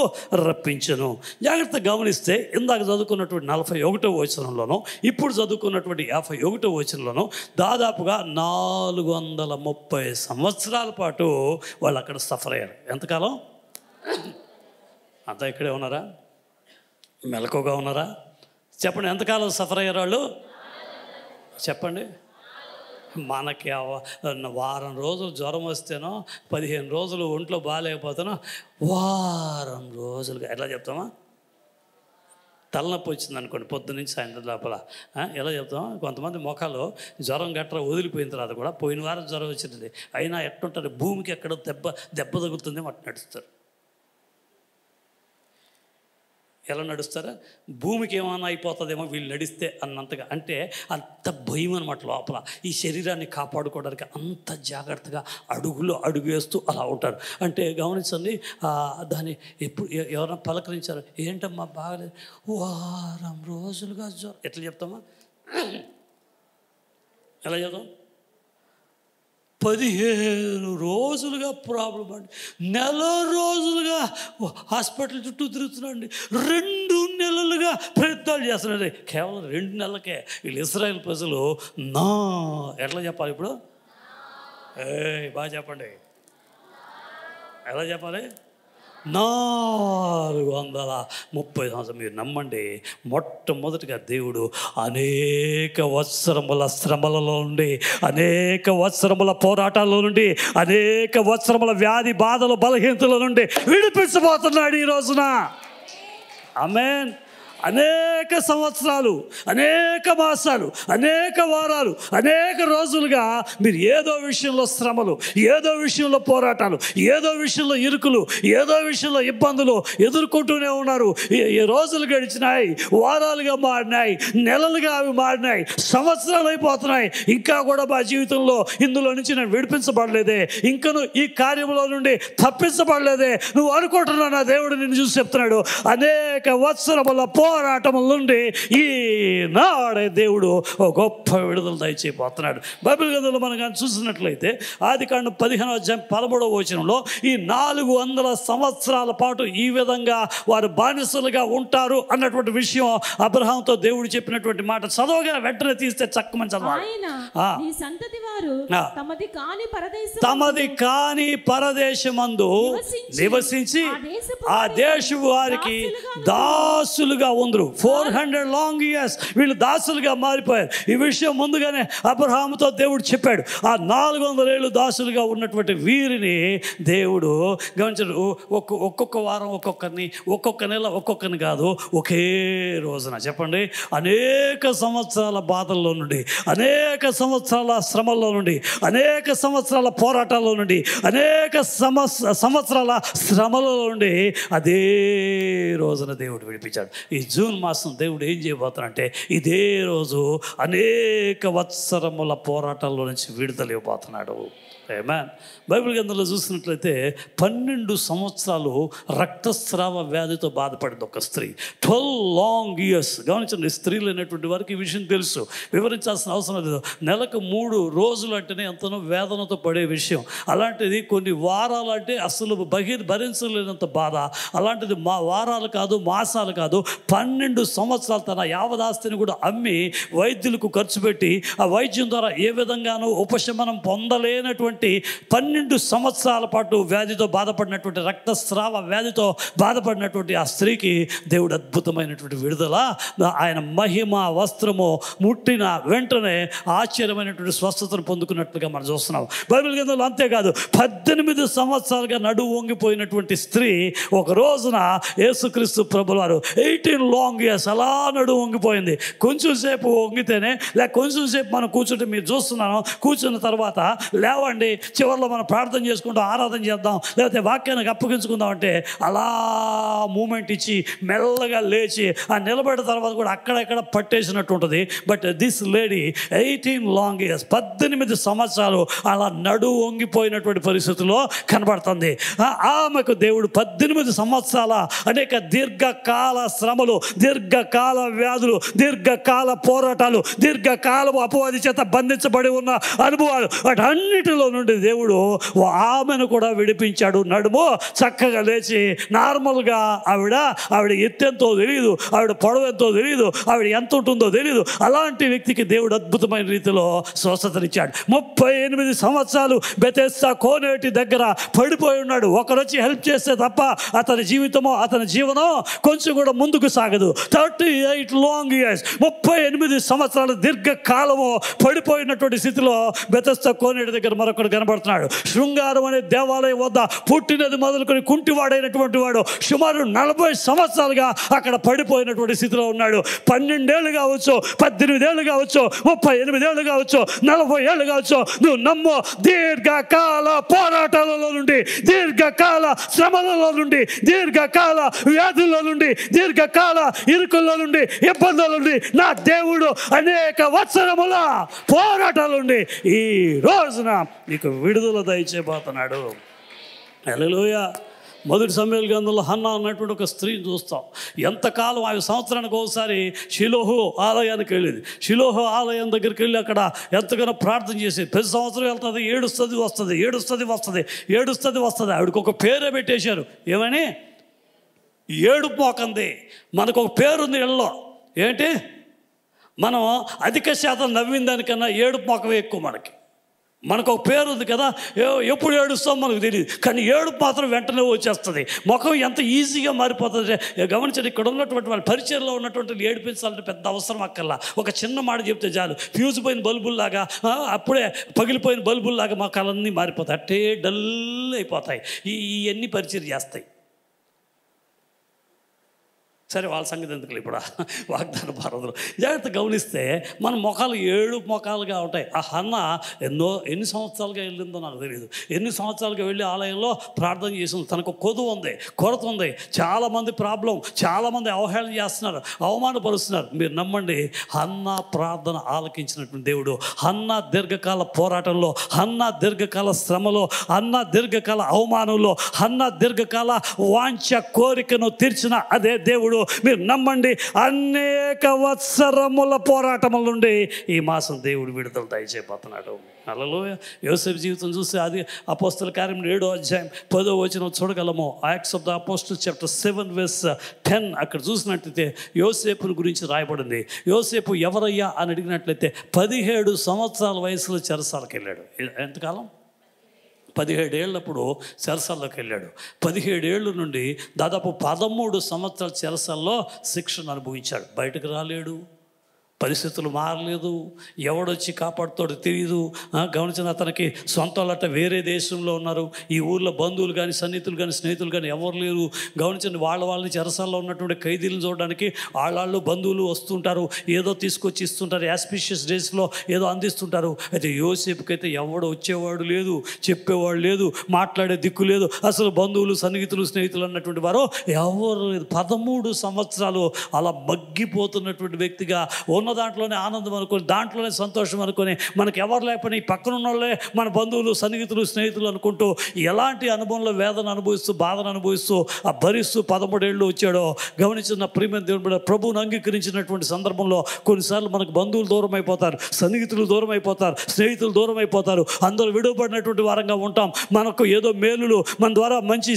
రప్పించను. జాగ్రత్తగా గమనిస్తే ఇందాక చదువుకున్నటువంటి 41వ వచనంలోనూ ఇప్పుడు చదువుకున్నటువంటి 51వ వచనంలోనూ దాదాపుగా 430 సంవత్సరాల పాటు వాళ్ళు అక్కడ సఫర్ అయ్యారు. ఎంతకాలం? అంతా ఇక్కడే ఉన్నారా? మెలకుగా ఉన్నారా? చెప్పండి, ఎంతకాలం సఫర్ అయ్యారు వాళ్ళు? చెప్పండి. మనకి వారం రోజులు జ్వరం వస్తేనో, 15 రోజులు ఒంట్లో బాగాలేకపోతేనో, వారం రోజులుగా ఎట్లా చెప్తామా? తలనొప్పి వచ్చింది అనుకోండి పొద్దు నుంచి సాయంత్రం లోపల ఎలా చెప్తాం? కొంతమంది మొఖాలు జ్వరం గట్రా వదిలిపోయిన తర్వాత కూడా, పోయిన వారం జ్వరం వచ్చింది అయినా ఎట్టుంటుంది, భూమికి ఎక్కడో దెబ్బ తగులుతుంది అట్లా నడుస్తారు. ఎలా నడుస్తారా? భూమికి ఏమైనా అయిపోతుందేమో వీళ్ళు నడిస్తే అన్నంతగా. అంటే అంత భయం అనమాట లోపల. ఈ శరీరాన్ని కాపాడుకోవడానికి అంత జాగ్రత్తగా అడుగు వేస్తూ అలా ఉంటారు. అంటే గమనించండి, దాన్ని ఎప్పుడు ఎవరైనా పలకరించారు, ఏంటమ్మా బాగలేదు, వారం రోజులుగా జ్వరం. ఎట్లా చెప్తామా? ఎలా చెప్తాం? 15 రోజులుగా ప్రాబ్లం అండి, నెల రోజులుగా హాస్పిటల్ చుట్టూ తిరుగుతున్నాండి, 2 నెలలుగా ప్రయత్నాలు చేస్తున్నాడు. కేవలం 2 నెలలకే వీళ్ళు ఇశ్రాయేల్ ప్రజలు ఎట్లా చెప్పాలి ఇప్పుడు? బాగా చెప్పండి, ఎలా చెప్పాలి? 430 సంవత్సరం. మీరు నమ్మండి, మొట్టమొదటిగా దేవుడు అనేక వత్సరముల శ్రమలలో నుండి, అనేక వత్సరముల పోరాటాల నుండి, అనేక వత్సరముల వ్యాధి బాధలు బలహీనతల నుండి విడిపించబోతున్నాడు ఈ రోజున. ఆమేన్. అనేక సంవత్సరాలు, అనేక మాసాలు, అనేక వారాలు, అనేక రోజులుగా మీరు ఏదో విషయంలో శ్రమలు, ఏదో విషయంలో పోరాటాలు, ఏదో విషయంలో ఇరుకులు, ఏదో విషయంలో ఇబ్బందులు ఎదుర్కొంటూనే ఉన్నారు. ఈ రోజులు గడిచినాయి, వారాలుగా మారినాయి, నెలలుగా అవి మారినాయి, సంవత్సరాలు అయిపోతున్నాయి. ఇంకా కూడా మా జీవితంలో ఇందులో నుంచి నేను విడిపించబడలేదే, ఇంకను ఈ కార్యంలో నుండి తప్పించబడలేదే, నువ్వు అనుకుంటున్నా నా దేవుడు నిన్ను చూసి చెప్తున్నాడు. అనేక వత్సరముల పోరాటముల నుండి ఈనాడే దేవుడు ఒక గొప్ప విడుదల దయచేయబోతున్నాడు. బైబిల్ గ్రంథంలో మనం కానీ చూసినట్లయితే ఆదికాండం 15వ అధ్యాయం 13వ వచనంలో ఈ 400 సంవత్సరాల పాటు ఈ విధంగా వారు బానిసలుగా ఉంటారు అన్నటువంటి విషయం అబ్రహాంతో దేవుడు చెప్పినటువంటి మాట చదవగా వెంటనే తీస్తే చక్కమని చదవాలి. తమది కాని పరదేశమందు నివసించి ఆ దేశపు వారికి దాసులుగా ఉందరు. 400 లాంగ్ ఇయర్స్ వీళ్ళు దాసులుగా మారిపోయారు. ఈ విషయం ముందుగానే అబ్రహాముతో దేవుడు చెప్పాడు. ఆ 400 ఏళ్ళు దాసులుగా ఉన్నటువంటి వీరిని దేవుడు గమనించాడు. ఒక్కొక్క వారం ఒక్కొక్కరిని, ఒక్కొక్క నెల ఒక్కొక్కరిని కాదు, ఒకే రోజున చెప్పండి అనేక సంవత్సరాల బాధల్లో నుండి, అనేక సంవత్సరాల శ్రమల్లో నుండి, అనేక సంవత్సరాల పోరాటాల్లో నుండి, అనేక సంవత్సరాల శ్రమలలో నుండి అదే రోజున దేవుడు విడిపించాడు. ఈ జూన్ మాసం దేవుడు ఏం చేయబోతున్నాడంటే ఇదే రోజు అనేక వత్సరముల పోరాటాల్లో నుంచి విడుదల ఇవ్వబోతున్నాడు. ఆమేన్. బైబిల్ గ్రంథంలో చూసినట్లయితే 12 సంవత్సరాలు రక్తస్రావ వ్యాధితో బాధపడింది ఒక స్త్రీ. 12 లాంగ్ ఇయర్స్. గమనించండి, స్త్రీలు అనేటువంటి వారికి ఈ విషయం తెలుసు, వివరించాల్సిన అవసరం లేదు. నెలకు 3 రోజులు అంటేనే ఎంతనో వేదనతో పడే విషయం. అలాంటిది కొన్ని వారాలు అంటే అసలు భరించలేనంత బాధ. అలాంటిది వారాలు కాదు, మాసాలు కాదు, 12 సంవత్సరాలు తన యావదాస్తిని కూడా అమ్మి వైద్యులకు ఖర్చు పెట్టి ఆ వైద్యం ద్వారా ఏ విధంగానూ ఉపశమనం పొందలేనటువంటి 12 సంవత్సరాల పాటు వ్యాధితో బాధపడినటువంటి, రక్తస్రావ వ్యాధితో బాధపడినటువంటి ఆ స్త్రీకి దేవుడు అద్భుతమైనటువంటి విడుదల, ఆయన మహిమ వస్త్రము ముట్టిన వెంటనే ఆశ్చర్యమైనటువంటి స్వస్థతను పొందుకున్నట్లుగా మనం చూస్తున్నాం బైబిల్ గ్రంథంలో. అంతేకాదు 18 సంవత్సరాలుగా నడువు వంగిపోయినటువంటి స్త్రీ ఒక రోజున యేసుక్రీస్తు ప్రభుల వారు 18 లాంగ్ ఇయర్స్ అలా నడువు వంగిపోయింది. కొంచెం సేపు వంగితేనే, లేక కొంచెం సేపు మనం కూర్చుంటే మీరు చూస్తున్నాను, కూర్చున్న తర్వాత లేవండి, చివరిలో మనం ప్రార్థన చేసుకుంటాం, ఆరాధన చేద్దాం, లేకపోతే వాక్యానికి అప్పగించుకుందాం అంటే అలా మూమెంట్ ఇచ్చి మెల్లగా లేచి ఆ నిలబడిన తర్వాత కూడా అక్కడెక్కడ పట్టేసినట్టు ఉంటుంది. But this lady 18 long years, 18 సంవత్సరాలు అలా నడువు వంగిపోయినటువంటి పరిస్థితుల్లో కనబడుతుంది. ఆమెకు దేవుడు 18 సంవత్సరాల అనేక దీర్ఘకాల శ్రమలు, దీర్ఘకాల వ్యాధులు, దీర్ఘకాల పోరాటాలు, దీర్ఘకాలపు అపవాది చేత బంధించబడి ఉన్న అనుభవాలు, వాటన్నిటిలో నుండి దేవుడు ఆమెను కూడా విడిపించాడు. నడుము చక్కగా లేచి నార్మల్గా ఆవిడ ఎత్తెంతో తెలియదు, ఆవిడ పొడవెంతో తెలియదు, ఆవిడ ఎంత ఉంటుందో తెలియదు, అలాంటి వ్యక్తికి దేవుడు అద్భుతమైన రీతిలో స్వస్థతనిచ్చాడు. 38 సంవత్సరాలు బెతెస్దా కోనేటి దగ్గర పడిపోయి ఉన్నాడు. ఒకరొచ్చి హెల్ప్ చేస్తే తప్ప అతని జీవితమో అతని జీవనం కొంచెం కూడా ముందుకు సాగదు. 38 లాంగ్ ఇయర్స్, 38 సంవత్సరాలు దీర్ఘకాలము పడిపోయినటువంటి స్థితిలో బెతెస్దా కోనేటి దగ్గర మరొకడు కనబడుతున్నాడు. శృంగారం అనే దేవాలయం వద్ద పుట్టినది మొదలుకొని కుంటివాడైనటువంటి వాడు సుమారు 40 సంవత్సరాలుగా అక్కడ పడిపోయినటువంటి స్థితిలో ఉన్నాడు. 12 ఏళ్ళు కావచ్చు, 18 ఏళ్ళు కావచ్చు, 38 ఏళ్ళు కావచ్చు, 40 ఏళ్ళు కావచ్చు, నువ్వు నమ్ము, దీర్ఘకాల పోరాటాలలో నుండి, దీర్ఘకాల శ్రమలలో నుండి, దీర్ఘకాల వ్యాధుల నుండి, దీర్ఘకాల ఇరుకుల్లో నుండి, ఇబ్బందుల నుండి నా దేవుడు అనేక వత్సరముల పోరాటాల నుండి ఈ రోజున నీకు విడుదల దయచేయబోతున్నాడు. హల్లెలూయా. మొదటి సమూయేలు గ్రంథంలో హన్నా అన్నటువంటి ఒక స్త్రీని చూస్తాం. ఎంతకాలం ఆమె సంవత్సరానికి ఒకసారి షిలోహు ఆలయానికి వెళ్ళేది. షిలోహు ఆలయం దగ్గరికి వెళ్ళి అక్కడ ఎంతగానో ప్రార్థన చేసేది. ప్రతి సంవత్సరం వెళ్తుంది, ఏడుస్తుంది. ఆవిడకి ఒక పేరే పెట్టేశారు. ఏమని? ఏడుపు మోకంది. మనకు ఒక పేరుంది ఇళ్ళలో. ఏంటి? మనం అధిక శాతం నవ్విన దానికన్నా ఏడుపు మోకమే ఎక్కువ. మనకు ఒక పేరు ఉంది కదా, ఎప్పుడు ఏడుస్తాం మనకు తెలియదు, కానీ ఏడుపు మాత్రం వెంటనే వచ్చేస్తుంది. ముఖం ఎంత ఈజీగా మారిపోతుంది. గమనించండి, ఇక్కడ ఉన్నటువంటి వాళ్ళ పరిచయంలో ఉన్నటువంటి ఏడిపించాలంటే పెద్ద అవసరం అక్కర్లా. ఒక చిన్న మాట చెప్తే చాలు, ఫ్యూజ్ పోయిన బల్బుల్లాగా, అప్పుడే పగిలిపోయిన బల్బుల్లాగా మొఖాలన్నీ మారిపోతాయి, అట్టే డల్ అయిపోతాయి. ఇవన్నీ పరిచయం చేస్తాయి. సరే, వాళ్ళ సంగతి ఎందుకు ఇప్పుడు వాగ్దాన భారతులు జాగ్రత్త గమనిస్తే మన ముఖాలు 7 ముఖాలుగా ఉంటాయి. ఆ హన్న ఎన్ని సంవత్సరాలుగా వెళ్ళిందో నాకు తెలియదు. ఎన్ని సంవత్సరాలుగా వెళ్ళి ఆలయంలో ప్రార్థన చేసింది. తనకు కొరత ఉంది, చాలామంది ప్రాబ్లం, చాలామంది అవహేళన చేస్తున్నారు, అవమానపరుస్తున్నారు. మీరు నమ్మండి, హన్న ప్రార్థన ఆలకించినటువంటి దేవుడు, హన్న దీర్ఘకాల పోరాటంలో, హన్న దీర్ఘకాల శ్రమలో, హన్న దీర్ఘకాల అవమానంలో, హన్న దీర్ఘకాల వాంఛ కోరికను తీర్చిన అదే దేవుడు. మీరు నమ్మండి, అనేక వత్సరముల పోరాటముల నుండి ఈ మాసం దేవుడు విడుదల దయచేయబోతున్నాడు. హల్లెలూయా. యోసేపు జీవితం చూస్తే అది అపోస్తల కార్యం 7వ అధ్యాయం 10వ వచనం చూడగలము. Acts of the apostles chapter 7 verse 10 అక్కడ చూసినట్లయితే యోసేపుని గురించి రాయబడింది. యోసేపు ఎవరయ్యా అని అడిగినట్లయితే 17 సంవత్సరాల వయసులో చెరసాలకు వెళ్ళాడు. ఎంతకాలం? 17 ఏళ్ళప్పుడు చెరసాల్లోకి వెళ్ళాడు. 17 ఏళ్ళ నుండి దాదాపు 13 సంవత్సరాల చెరసాల్లో శిక్షను అనుభవించాడు. బయటకు రాలేడు, పరిస్థితులు మారలేదు, ఎవడొచ్చి కాపాడుతాడో తెలియదు. గమనించిన అతనికి సొంత వాళ్ళట వేరే దేశంలో ఉన్నారు, ఈ ఊర్లో బంధువులు కానీ సన్నిహితులు కానీ స్నేహితులు కానీ ఎవరు లేరు. గమనించండి, వాళ్ళని చెరసాల్లో ఉన్నటువంటి ఖైదీలను చూడడానికి వాళ్ళు బంధువులు వస్తుంటారు, ఏదో తీసుకొచ్చి ఇస్తుంటారు, యాస్పిషియస్ డేస్లో ఏదో అందిస్తుంటారు. అయితే యోసేపుకి అయితే ఎవడు వచ్చేవాడు లేదు, చెప్పేవాడు లేదు, మాట్లాడే దిక్కు లేదు. అసలు బంధువులు సన్నిహితులు స్నేహితులు అన్నటువంటి వారు ఎవరు లేదు. 13 సంవత్సరాలు అలా మగ్గిపోతున్నటువంటి వ్యక్తిగా ఉన్న దాంట్లోనే ఆనందం అనుకొని, దాంట్లోనే సంతోషం అనుకొని, మనకు ఎవరు లేకపోయినా ఈ పక్కన ఉన్న వాళ్ళే మన బంధువులు సన్నిహితులు స్నేహితులు అనుకుంటూ ఎలాంటి అనుభవంలో వేదన అనుభవిస్తూ బాధను అనుభవిస్తూ భరిస్తూ 13 ఏళ్ళు వచ్చాడో. గమనించిన ప్రియమైన దేవుడు, ప్రభువును అంగీకరించినటువంటి సందర్భంలో కొన్నిసార్లు మనకు బంధువులు దూరం అయిపోతారు, సన్నిహితులు దూరం అయిపోతారు, స్నేహితులు దూరం అయిపోతారు, అందరూ విడువబడినటువంటి వారంగా ఉంటాం. మనకు ఏదో మేలులు మన ద్వారా మంచి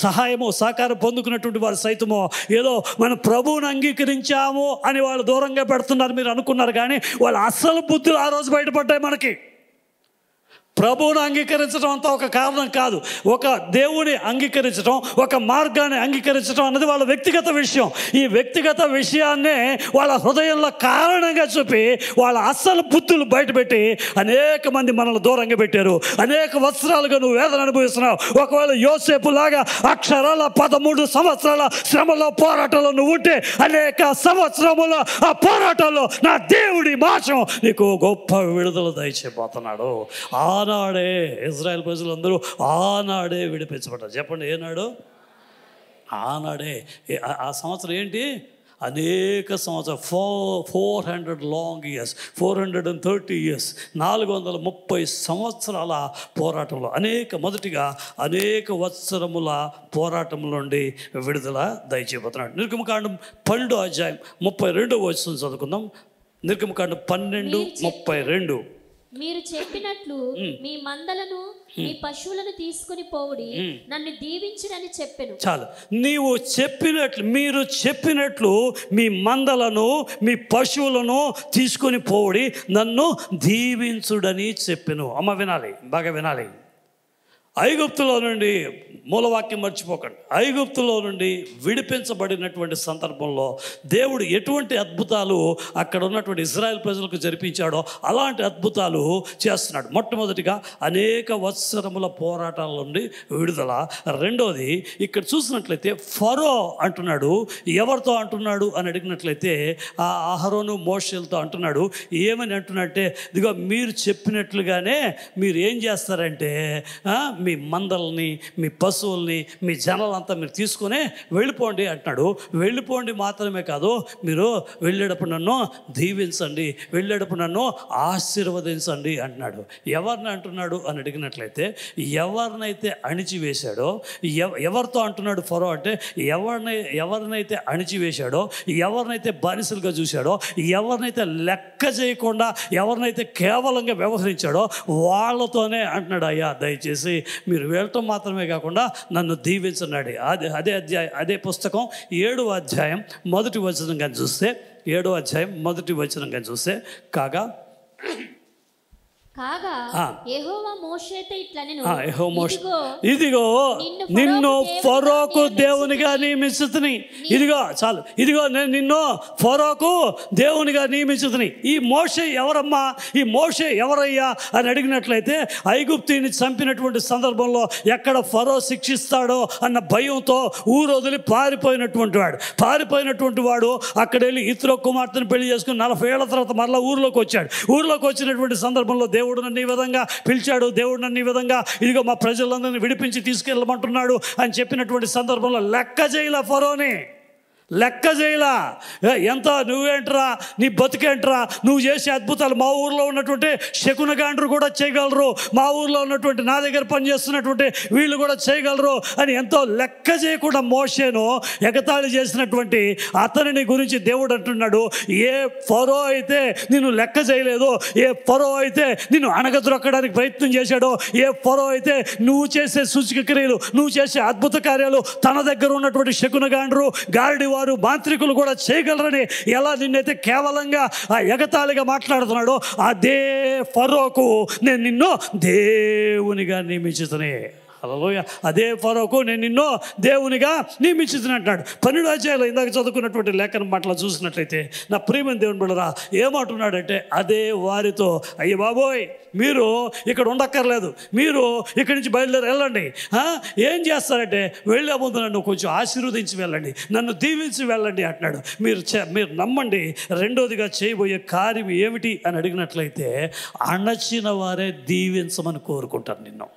సహాయమో సహకారం పొందుకున్నటువంటి వారు సైతమో ఏదో మనం ప్రభువును అంగీకరించాము అని వాళ్ళు దూరంగా పెడుతున్నారు మీరు అనుకున్నారు. కానీ వాళ్ళ అసలు బుద్ధులు ఆ రోజు బయటపడ్డాయి. మనకి ప్రభువును అంగీకరించడం అంతా ఒక కారణం కాదు. ఒక దేవుని అంగీకరించడం, ఒక మార్గాన్ని అంగీకరించడం అన్నది వాళ్ళ వ్యక్తిగత విషయం. ఈ వ్యక్తిగత విషయాన్నే వాళ్ళ హృదయంలో కారణంగా చూపి వాళ్ళ అస్సలు బుద్ధులు బయటపెట్టి అనేక మంది మనల్ని దూరంగా పెట్టారు. అనేక వత్సరాలుగా నువ్వు వేదన అనుభవిస్తున్నావు. ఒకవేళ యోసేపు లాగా అక్షరాల 13 సంవత్సరాల శ్రమలో పోరాటంలో నువ్వు ఉంటే, అనేక సంవత్సరముల ఆ పోరాటంలో నా దేవుడి మాసం నీకు గొప్ప విడుదల దయచేయబోతున్నాడు. ఆనాడే ఇజ్రాయెల్ ప్రజలందరూ ఆనాడే విడిపించబడ్డారు. చెప్పండి, ఏనాడు? ఆనాడే. ఆ సంవత్సరం ఏంటి? అనేక సంవత్సరాలు, 400 లాంగ్ ఇయర్స్, 430 ఇయర్స్, 430 సంవత్సరాల పోరాటంలో మొదటిగా అనేక వత్సరముల పోరాటం నుండి విడుదల దయచేయబోతున్నాడు. నిర్గమకాండం 12వ అధ్యాయం 32వ వచనం చదువుకుందాం. నిర్గమకాండం 12:32. మీరు చెప్పినట్లు మీ మందలను మీ పశువులను తీసుకుని పోవుడి, నన్ను దీవించుడని చెప్పెను. చాలు. నీవు చెప్పినట్లు, మీరు చెప్పినట్లు మీ మందలను మీ పశువులను తీసుకుని పోవుడి, నన్ను దీవించుడని చెప్పెను. అమ్మ వినాలి, బాగా వినాలి. ఐగుప్తులో నుండి, మూలవాక్యం మర్చిపోకండి, ఐగుప్తులో నుండి విడిపించబడినటువంటి సందర్భంలో దేవుడు ఎటువంటి అద్భుతాలు అక్కడ ఉన్నటువంటి ఇజ్రాయెల్ ప్రజలకు జరిపించాడో అలాంటి అద్భుతాలు చేస్తున్నాడు. మొట్టమొదటిగా అనేక వత్సరముల పోరాటాల నుండి విడుదల. రెండోది, ఇక్కడ చూసినట్లయితే ఫరో అంటున్నాడు. ఎవరితో అంటున్నాడు అని అడిగినట్లయితే ఆ అహరోను మోషేలతో అంటున్నాడు. ఏమని అంటున్నట్టే, ఇదిగో మీరు చెప్పినట్లుగానే మీరు ఏం చేస్తారంటే మీ మందల్ని, మీ పశువుల్ని, మీ జనాలంతా మీరు తీసుకుని వెళ్ళిపోండి అంటున్నాడు. వెళ్ళిపోండి మాత్రమే కాదు, మీరు వెళ్ళేటప్పుడు నన్ను దీవించండి, వెళ్ళేటప్పుడు నన్ను ఆశీర్వదించండి అంటున్నాడు. ఎవరిని అంటున్నాడు అని అడిగినట్లయితే, ఎవరినైతే అణిచివేశాడో, ఎవరితో అంటున్నాడు ఫరో అంటే, ఎవరినైతే అణిచివేశాడో, ఎవరినైతే బానిసలుగా చూశాడో, ఎవరినైతే లెక్క చేయకుండా, ఎవరినైతే కేవలంగా వ్యవహరించాడో వాళ్ళతోనే అంటున్నాడు. అయ్యా దయచేసి మీరు వెళ్ళటం మాత్రమే కాకుండా నన్ను దీవించన్నాడు. అదే పుస్తకం 7వ అధ్యాయం 1వ వచనం కానీ చూస్తే, 7వ అధ్యాయం 1వ వచనం కానీ చూస్తే, కాగా యెహోవా మోషేతో ఇట్లనెను, ఇదిగో నిన్ను ఫరోకు దేవునిగా నియమించుతుని. ఇదిగో చాలు, ఇదిగో నేను నిన్ను ఫరోకు దేవునిగా నియమించుతుని. ఈ మోషే ఎవరమ్మా, ఈ మోషే ఎవరయ్యా అని అడిగినట్లయితే, ఐగుప్తీని చంపినటువంటి సందర్భంలో ఎక్కడ ఫరో శిక్షిస్తాడో అన్న భయంతో ఊరు వదిలి పారిపోయినటువంటి వాడు అక్కడ వెళ్ళి ఇత్రో కుమార్తెను పెళ్లి చేసుకుని 40 ఏళ్ల తర్వాత మరలా ఊరిలోకి వచ్చాడు. ఊరిలోకి వచ్చినటువంటి సందర్భంలో దేవుడు నన్ను ఈ విధంగా పిలిచాడు, దేవుడు నన్ను ఈ విధంగా ఇదిగో మా ప్రజలందరినీ విడిపించి తీసుకెళ్ళమంటున్నాడు అని చెప్పినటువంటి సందర్భంలో లెక్క చేయలే ఫరోని, లెక్క చేయలా. ఎంత నువ్వేంట్రా, నీ బతికేంట్రా, నువ్వు చేసే అద్భుతాలు మా ఊర్లో ఉన్నటువంటి శకునగాండ్రు కూడా చేయగలరు, మా ఊర్లో ఉన్నటువంటి నా దగ్గర పనిచేస్తున్నటువంటి వీళ్ళు కూడా చేయగలరు అని ఎంతో లెక్క చేయకుండా మోషేను ఎగతాళి చేసినటువంటి అతనిని గురించి దేవుడు అంటున్నాడు, ఏ ఫరో అయితే నిన్ను లెక్క చేయలేదో, ఏ ఫరో అయితే నిన్ను అణగద్రొక్కడానికి ప్రయత్నం చేశాడో, ఏ ఫరో అయితే నువ్వు చేసే సూచక క్రియలు, నువ్వు చేసే అద్భుత కార్యాలు తన దగ్గర ఉన్నటువంటి శకునగాండ్రు, గారడి వారు, మాంత్రికులు కూడా చేయగలరని ఎలా నిన్నైతే కేవలంగా ఆ ఎగతాళిగా మాట్లాడుతున్నాడో, అదే ఫరోకు నేను నిన్ను దేవునిగా నియమించుతనే. హల్లెలూయా. అదే ఫరోకు నేను నిన్ను దేవునిగా నియమించుతున్నా అంటున్నాడు. 12 అధ్యాయంలో ఇందాక చదువుకున్నటువంటి లేఖన మాటలు చూసినట్లయితే నా ప్రియమైన దేవుని బిడ్డలారా ఏమంటున్నాడంటే అదే వారితో అయ్య బాబోయ్ మీరు ఇక్కడ ఉండక్కర్లేదు, మీరు ఇక్కడి నుంచి బయలుదేరి వెళ్ళండి. ఏం చేస్తారంటే వెళ్ళే ముందు నన్ను కొంచెం ఆశీర్వదించి వెళ్ళండి, నన్ను దీవించి వెళ్ళండి అంటున్నాడు. మీరు నమ్మండి. రెండోదిగా చేయబోయే కార్యం ఏమిటి అని అడిగినట్లయితే అణచిన వారే దీవించమని కోరుకుంటారు నిన్ను.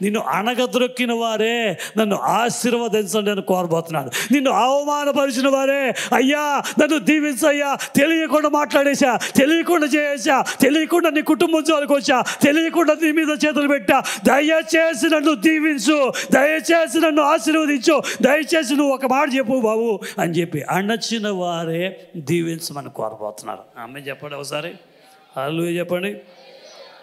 నిన్ను అణగద్రొక్కిన వారే నన్ను ఆశీర్వదించండి అని కోరబోతున్నాడు. నిన్ను అవమానపరిచిన వారే అయ్యా నన్ను దీవించయ్యా, తెలియకుండా మాట్లాడేశా, తెలియకుండా చేసా, తెలియకుండా నీ కుటుంబం జోలికి వచ్చా, తెలియకుండా నీ మీద చేతులు పెట్టా, దయచేసి నన్ను దీవించు, దయచేసి నన్ను ఆశీర్వదించు, దయచేసి నువ్వు ఒక మాట చెప్పు బాబు అని చెప్పి అణచిన వారే దీవించమని కోరబోతున్నారు. ఆమె చెప్పండి ఒకసారి హల్లెలూయా చెప్పండి.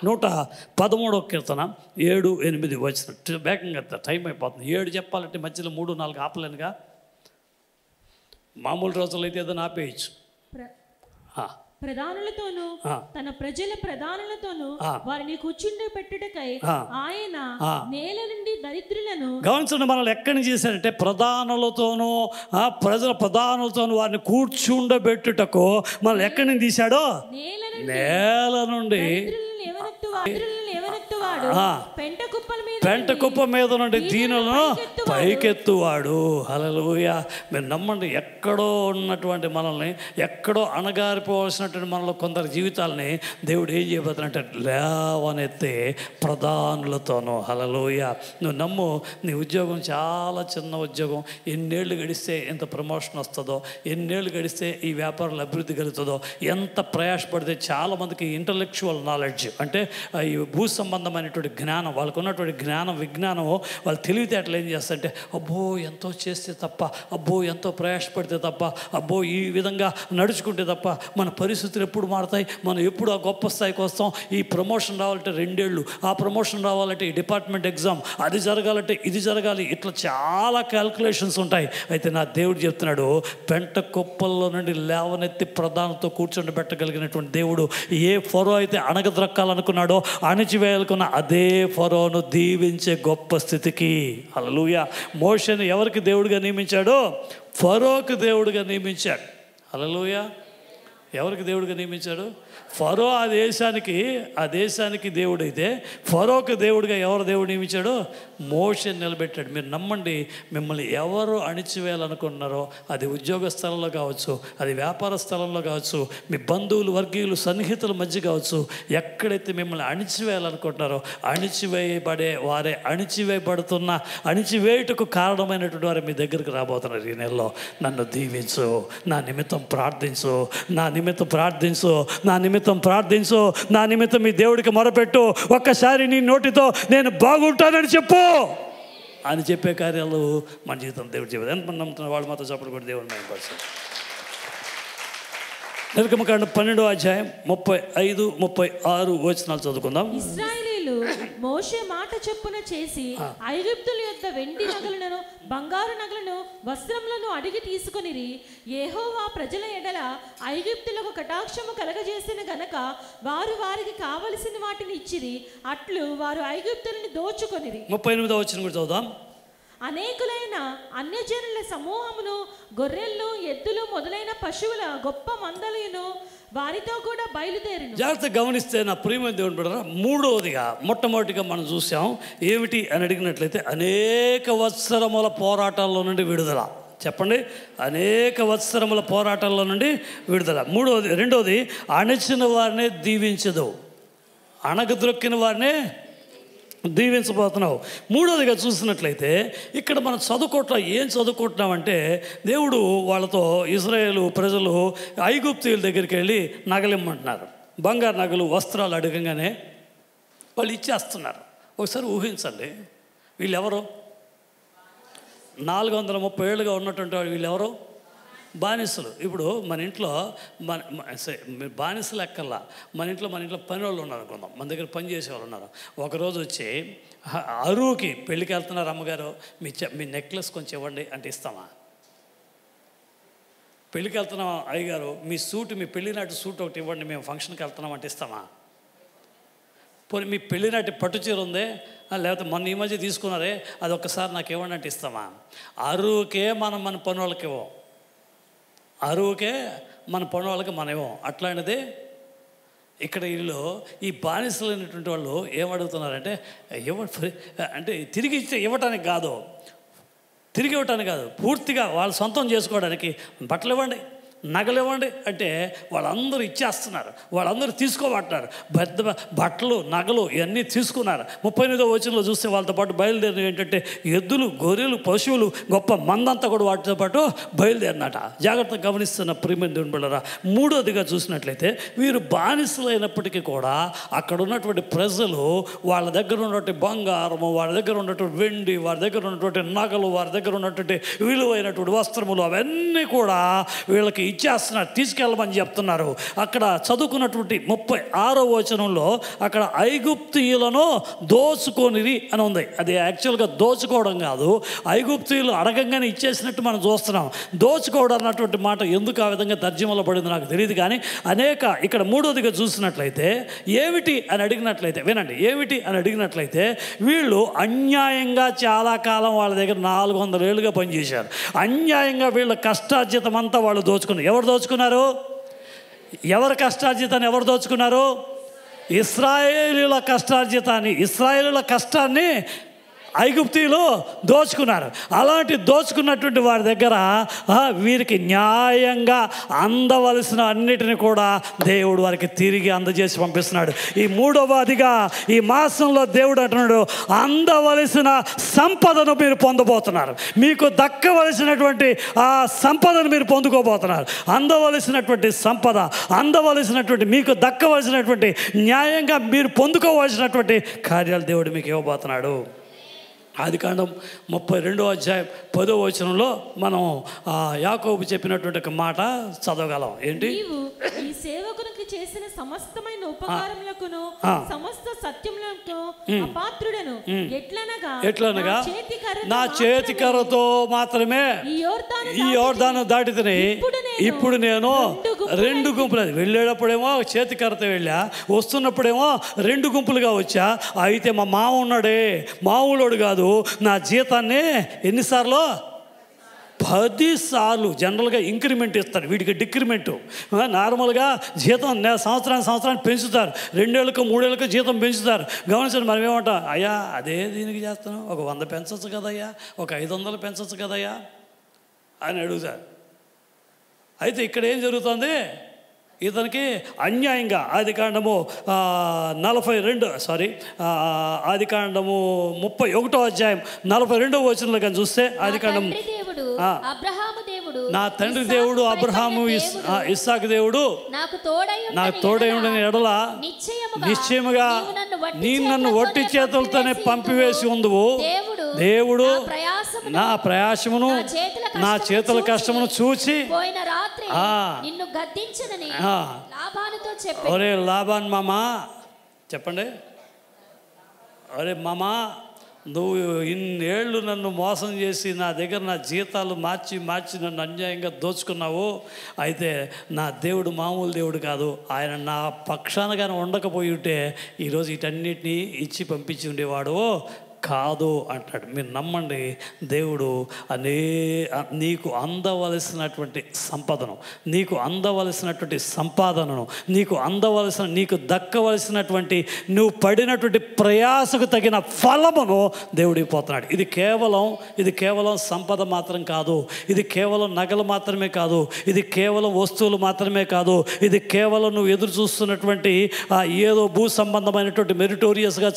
113వ కీర్తన 7, 8 వచ్చిన వేగంగా టైం అయిపోతుంది. 7 చెప్పాలంటే మధ్యలో 3, 4 ఆపలేనుగా. మామూలు రోజుల్లో అయితే ఏదైనా ఆపేయచ్చు. ప్రధానులతోనూ తన ప్రజల ప్రధానులతోనూ వారిని కూర్చుండే పెట్టుటకై ఆయన నేల నుండి దరిద్రులను గమనించండి. మనల్ని ఎక్కడి నుంచి చేశారంటే ప్రధానులతోనూ ప్రజల ప్రధానులతోనూ వారిని కూర్చుండబెట్టుటకు మనల్ని ఎక్కడి నుంచి తీశాడో నేల నుండి పెంట కుప్ప మీద నుండి దీనులను పైకెత్తువాడు. హల్లెలూయా. మీరు నమ్మండి. ఎక్కడో ఉన్నటువంటి మనల్ని, ఎక్కడో అణగారిపోవలసినటువంటి మనలో కొందరు జీవితాలని దేవుడు ఏం చేయబోతున్నట్టే లేవనెత్తే ప్రధానులతోనూ. హల్లెలూయా. నువ్వు నమ్ము. నీ ఉద్యోగం చాలా చిన్న ఉద్యోగం, ఎన్నేళ్ళు గడిస్తే ఎంత ప్రమోషన్ వస్తుందో, ఎన్నేళ్ళు గడిస్తే ఈ వ్యాపారాలు అభివృద్ధి కలుగుతుందో, ఎంత ప్రయాసపడితే చాలామందికి ఇంటలెక్చువల్ నాలెడ్జ్ అంటే ఈ భూ సంబంధమైనటువంటి జ్ఞానం, వాళ్ళకు ఉన్నటువంటి జ్ఞానం విజ్ఞానము వాళ్ళు తెలివితేటలు ఏం చేస్తారంటే అబ్బో ఎంతో చేస్తే తప్ప, అబ్బో ఎంతో ప్రయాసపడితే తప్ప, అబ్బో ఈ విధంగా నడుచుకుంటే తప్ప మన పరిస్థితులు ఎప్పుడు మారుతాయి, మనం ఎప్పుడు ఆ గొప్ప స్థాయికి వస్తాం, ఈ ప్రమోషన్ రావాలంటే 2 ఏళ్ళు, ఆ ప్రమోషన్ రావాలంటే ఈ డిపార్ట్మెంట్ ఎగ్జామ్, అది జరగాలంటే ఇది జరగాలి, ఇట్లా చాలా క్యాల్కులేషన్స్ ఉంటాయి. అయితే నా దేవుడు చెప్తున్నాడు పెంట కుప్పల్లో నుండి లేవనెత్తి ప్రధానంతో కూర్చొని పెట్టగలిగినటువంటి దేవుడు ఏ ఫరో అయితే అణగద్రక్కాలనుకున్నాడో, అణిచివేయాలనుకున్న అదే ఫరోను దీవించే గొప్ప స్థితికి. హల్లెలూయా. మోషేని ఎవరికి దేవుడిగా నియమించాడో ఫరోకు దేవుడిగా నియమించాడు. హల్లెలూయా. ఎవరికి దేవుడిగా నియమించాడు? ఫరో ఆ దేశానికి దేవుడైతే ఫరోకు దేవుడిగా ఎవరు దేవుడు నియమించాడో మోషేని నిలబెట్టాడు. మీరు నమ్మండి. మిమ్మల్ని ఎవరు అణిచివేయాలనుకున్నారో, అది ఉద్యోగ స్థలంలో కావచ్చు, అది వ్యాపార స్థలంలో కావచ్చు, మీ బంధువులు వర్గీయులు సన్నిహితుల మధ్య కావచ్చు, ఎక్కడైతే మిమ్మల్ని అణిచివేయాలనుకుంటున్నారో అణిచివేయబడే వారే అణిచివేయుటకు కారణమైనటువంటి వారే మీ దగ్గరికి రాబోతున్నారు ఈ నెలలో. నన్ను దీవించు, నా నిమిత్తం ప్రార్థించు, నా నిమిత్తం ప్రార్థించు, నా నిమిత్తం ప్రార్థించు, నా నిమిత్తం మీ దేవుడికి మొరపెట్టు, ఒక్కసారి నీ నోటితో నేను బాగుంటానని చెప్పు అని చెప్పే కార్యాలు మన జీవితం దేవుడు చెప్పేది. ఎంతమంది నమ్ముతున్న వాళ్ళు మాత్రం చెప్పడం కూడా దేవుడు మైపరుస్తాడు. నిర్గమకాండ 12వ అధ్యాయం 35, 36 వచనాలు చదువుకుందాం. ఇశ్రాయేలీయులు మోషే మాట చొప్పున చేసి ఐగుప్తుల యొద్ద వెండి నగలను, బంగారు నగలను, వస్త్రములను అడిగి తీసుకొనిరి. యెహోవా ప్రజల ఎడల ఐగుప్తులకు కటాక్షము కలగజేసిన గనక వారు వారికి కావలసిన వాటిని ఇచ్చిరి. అట్లు వారు ఐగుప్తులను దోచుకొనిరి. 38వ వచనం కూడా చదువుదాం. అనేకులైన అన్యజనుల సమూహమును, గొర్రెలు, ఎద్దులు మొదలైన పశువుల గొప్ప మందలను వారితో కూడా బయలుదేరిను. జాగ్రత్తగా గమనిస్తే నా ప్రియమైన దేవుని బిడ్డలారా, మూడవదిగా మొట్టమొదటిగా మనం చూసాం ఏమిటి అని అడిగినట్లయితే అనేక వత్సరముల పోరాటాల్లో నుండి విడుదల. చెప్పండి, అనేక వత్సరముల పోరాటాల్లో నుండి విడుదల. రెండవది అణచిన వారినే దీవించదు, అణగద్రొక్కిన వారినే దీవించబోతున్నావు. మూడోదిగా చూసినట్లయితే ఇక్కడ మనం ఏం చదువుకుంటున్నామంటే దేవుడు వాళ్ళతో ఇశ్రాయేలు ప్రజలు ఐగుప్తీయుల దగ్గరికి వెళ్ళి నగలిమ్మంటున్నారు. బంగారు నగలు, వస్త్రాలు అడగంగానే వాళ్ళు ఇచ్చేస్తున్నారు. ఒకసారి ఊహించండి, వీళ్ళెవరు? 430 ఏళ్ళుగా ఉన్నటువంటి వీళ్ళెవరు? బానిసలు. ఇప్పుడు మన ఇంట్లో బానిసలు ఎక్కల్లా, మన ఇంట్లో పని వాళ్ళు ఉన్నారు అనుకుందాం, మన దగ్గర పని చేసేవాళ్ళు ఉన్నారు. ఒకరోజు వచ్చి అరువుకి పెళ్ళికి వెళ్తున్నారు, అమ్మగారు మీ నెక్లెస్ కొంచెం ఇవ్వండి అంటే ఇస్తామా? పెళ్ళికి వెళ్తున్నాం అయ్యగారు మీ పెళ్ళినాటి సూట్ ఒకటి ఇవ్వండి, మేము ఫంక్షన్కి వెళ్తున్నాం అంటే ఇస్తామా? పోనీ మీ పెళ్ళినాటి పట్టు చీర ఉందే లేకపోతే మొన్న ఈ మధ్య తీసుకున్నారే అది ఒక్కసారి నాకు ఇవ్వండి అంటే ఇస్తామా? అరువుకే మనం మన పని వాళ్ళకి ఇవ్వం, అరువుకే మన పని వాళ్ళకి మనం ఇవ్వం. అట్లాంటిదే ఇక్కడ వీళ్ళు ఈ బానిసలైనటువంటి వాళ్ళు ఏమడుగుతున్నారంటే అంటే తిరిగి ఇచ్చే ఇవ్వటానికి కాదు, తిరిగి ఇవ్వటానికి కాదు, పూర్తిగా వాళ్ళు సొంతం చేసుకోవడానికి బట్టలు ఇవ్వండి, నగలు ఇవ్వండి అంటే వాళ్ళందరూ ఇచ్చేస్తున్నారు, వాళ్ళందరూ తీసుకోబట్టారు. పెద్ద బట్టలు నగలు ఇవన్నీ తీసుకున్నారు. 38వ వచనంలో చూస్తే వాళ్ళతో పాటు బయలుదేరిన ఏంటంటే ఎద్దులు, గొర్రెలు, పశువులు, గొప్ప మందంతా కూడా వాటితో పాటు బయలుదేరినట. జాగ్రత్తగా గమనిస్తున్న ప్రియమైన దేవుని బిడ్డలారా, మూడోదిగా చూసినట్లయితే వీరు బానిసలైనప్పటికీ కూడా అక్కడ ఉన్నటువంటి ప్రజలు వాళ్ళ దగ్గర ఉన్నటువంటి బంగారము, వాళ్ళ దగ్గర ఉన్నటువంటి వెండి, వారి దగ్గర ఉన్నటువంటి నగలు, వారి దగ్గర ఉన్నటువంటి విలువైనటువంటి వస్త్రములు అవన్నీ కూడా వీళ్ళకి ఇచ్చేస్తున్నారు, తీసుకెళ్ళమని చెప్తున్నారు. అక్కడ చదువుకున్నటువంటి 36వ వచనంలో అక్కడ ఐగుప్తీయులను దోచుకొనిరి అని ఉంది. అది యాక్చువల్గా దోచుకోవడం కాదు, ఐగుప్తీయులు అడగంగానే ఇచ్చేసినట్టు మనం చూస్తున్నాం. దోచుకోవడం అన్నటువంటి మాట ఎందుకు ఆ విధంగా తర్జుమలో పడింది నాకు తెలియదు. కానీ ఇక్కడ మూడోదిగా చూసినట్లయితే ఏమిటి అని అడిగినట్లయితే, వినండి, ఏమిటి అని అడిగినట్లయితే వీళ్ళు అన్యాయంగా చాలా కాలం వాళ్ళ దగ్గర 400 ఏళ్ళుగా పనిచేశారు. అన్యాయంగా వీళ్ళ కష్టార్జితం అంతా వాళ్ళు దోచుకున్నారు. ఎవరు దోచుకున్నారు? ఎవరి కష్టార్జితాన్ని ఎవరు దోచుకున్నారు? ఇశ్రాయేలీయుల కష్టార్జితాన్ని, ఇశ్రాయేలీయుల కష్టాన్ని ఐగుప్తీయులు దోచుకున్నారు. అలాంటి దోచుకున్నటువంటి వారి దగ్గర వీరికి న్యాయంగా అందవలసిన అన్నిటిని కూడా దేవుడు వారికి తిరిగి అందజేసి పంపిస్తున్నాడు. ఈ మూడవదిగా ఈ మాసంలో దేవుడు అంటున్నాడు, అందవలసిన సంపదను మీరు పొందబోతున్నారు, మీకు దక్కవలసినటువంటి ఆ సంపదను మీరు పొందుకోబోతున్నారు. అందవలసినటువంటి సంపద, అందవలసినటువంటి మీకు దక్కవలసినటువంటి న్యాయంగా మీరు పొందుకోవలసినటువంటి కార్యాలు దేవుడు మీకు ఇవ్వబోతున్నాడు. ఆదికాండం 32వ అధ్యాయం 10వ వచనంలో మనం యాకోబు చెప్పినటువంటి ఒక మాట చదవగలం. ఏంటి? ఈ సేవకునికి చేసిన సమస్తమైన ఉపకారములకును సమస్త సత్యములకు అపాత్రుడను, ఎట్లనగా నా చేతికర్రతో మాత్రమే ఈ యోర్దాను దాటితేనే ఇప్పుడు నేను 2 గుంపులు, వెళ్ళేటప్పుడేమో చేతికర్రతో వెళ్ళా, వస్తున్నప్పుడేమో 2 గుంపులుగా వచ్చా. అయితే మా మామ ఉన్నాడే, మామూలోడు కాదు, నా జీతాన్ని ఎన్నిసార్లు? 10 సార్లు జనరల్గా ఇంక్రిమెంట్ ఇస్తారు, వీడికి డిక్రిమెంటు. నార్మల్గా జీతం సంవత్సరానికి పెంచుతారు, 2 ఏళ్ళకు 3 ఏళ్ళకు జీతం పెంచుతారు. గమనించండి, మనం ఏమంటాం, అయ్యా అదే దీనికి చేస్తున్నాం, ఒక 100 పెంచవచ్చు కదయ్యా, ఒక 500 పెంచవచ్చు కదయ్యా అని అడుగుతారు. అయితే ఇక్కడ ఏం జరుగుతుంది? ఇతనికి అన్యాయంగా ఆదికాండము 31వ అధ్యాయం 42వ వచనంలో కానీ చూస్తే, ఆదికాండం నా తండ్రి దేవుడు అబ్రహాము ఇస్సాకు దేవుడు నాకు తోడై ఉండిన ఎడల నిశ్చయముగా నీ నన్ను వట్టి చేతులతోనే పంపివేసి ఉందువు. దేవుడు నా ప్రయాసమును నా చేతుల కష్టమును చూచి ఒరే లాబాన్ మామా, చెప్పండి, ఒరే మామా, నువ్వు ఇన్నేళ్ళు నన్ను మోసం చేసి నా దగ్గర నా జీతాలు మార్చి నన్ను అన్యాయంగా దోచుకున్నావు. అయితే నా దేవుడు మామూలు దేవుడు కాదు, ఆయన నా పక్షాన కానీ ఉండకపోయి ఉంటే ఈరోజు వీటన్నిటినీ ఇచ్చి పంపించి ఉండేవాడు కాదు అంటాడు. మీరు నమ్మండి, దేవుడు నీకు అందవలసినటువంటి సంపదను, నీకు అందవలసినటువంటి సంపాదనను, నీకు దక్కవలసినటువంటి నువ్వు పడినటువంటి ప్రయాసకు తగిన ఫలమును దేవుడు ఇవ్వబోతున్నాడు. ఇది కేవలం సంపద మాత్రం కాదు, ఇది కేవలం నగలు మాత్రమే కాదు, ఇది కేవలం వస్తువులు మాత్రమే కాదు, ఇది కేవలం నువ్వు ఎదురు చూస్తున్నటువంటి ఏదో భూ సంబంధమైనటువంటి మెరిటోరియస్గా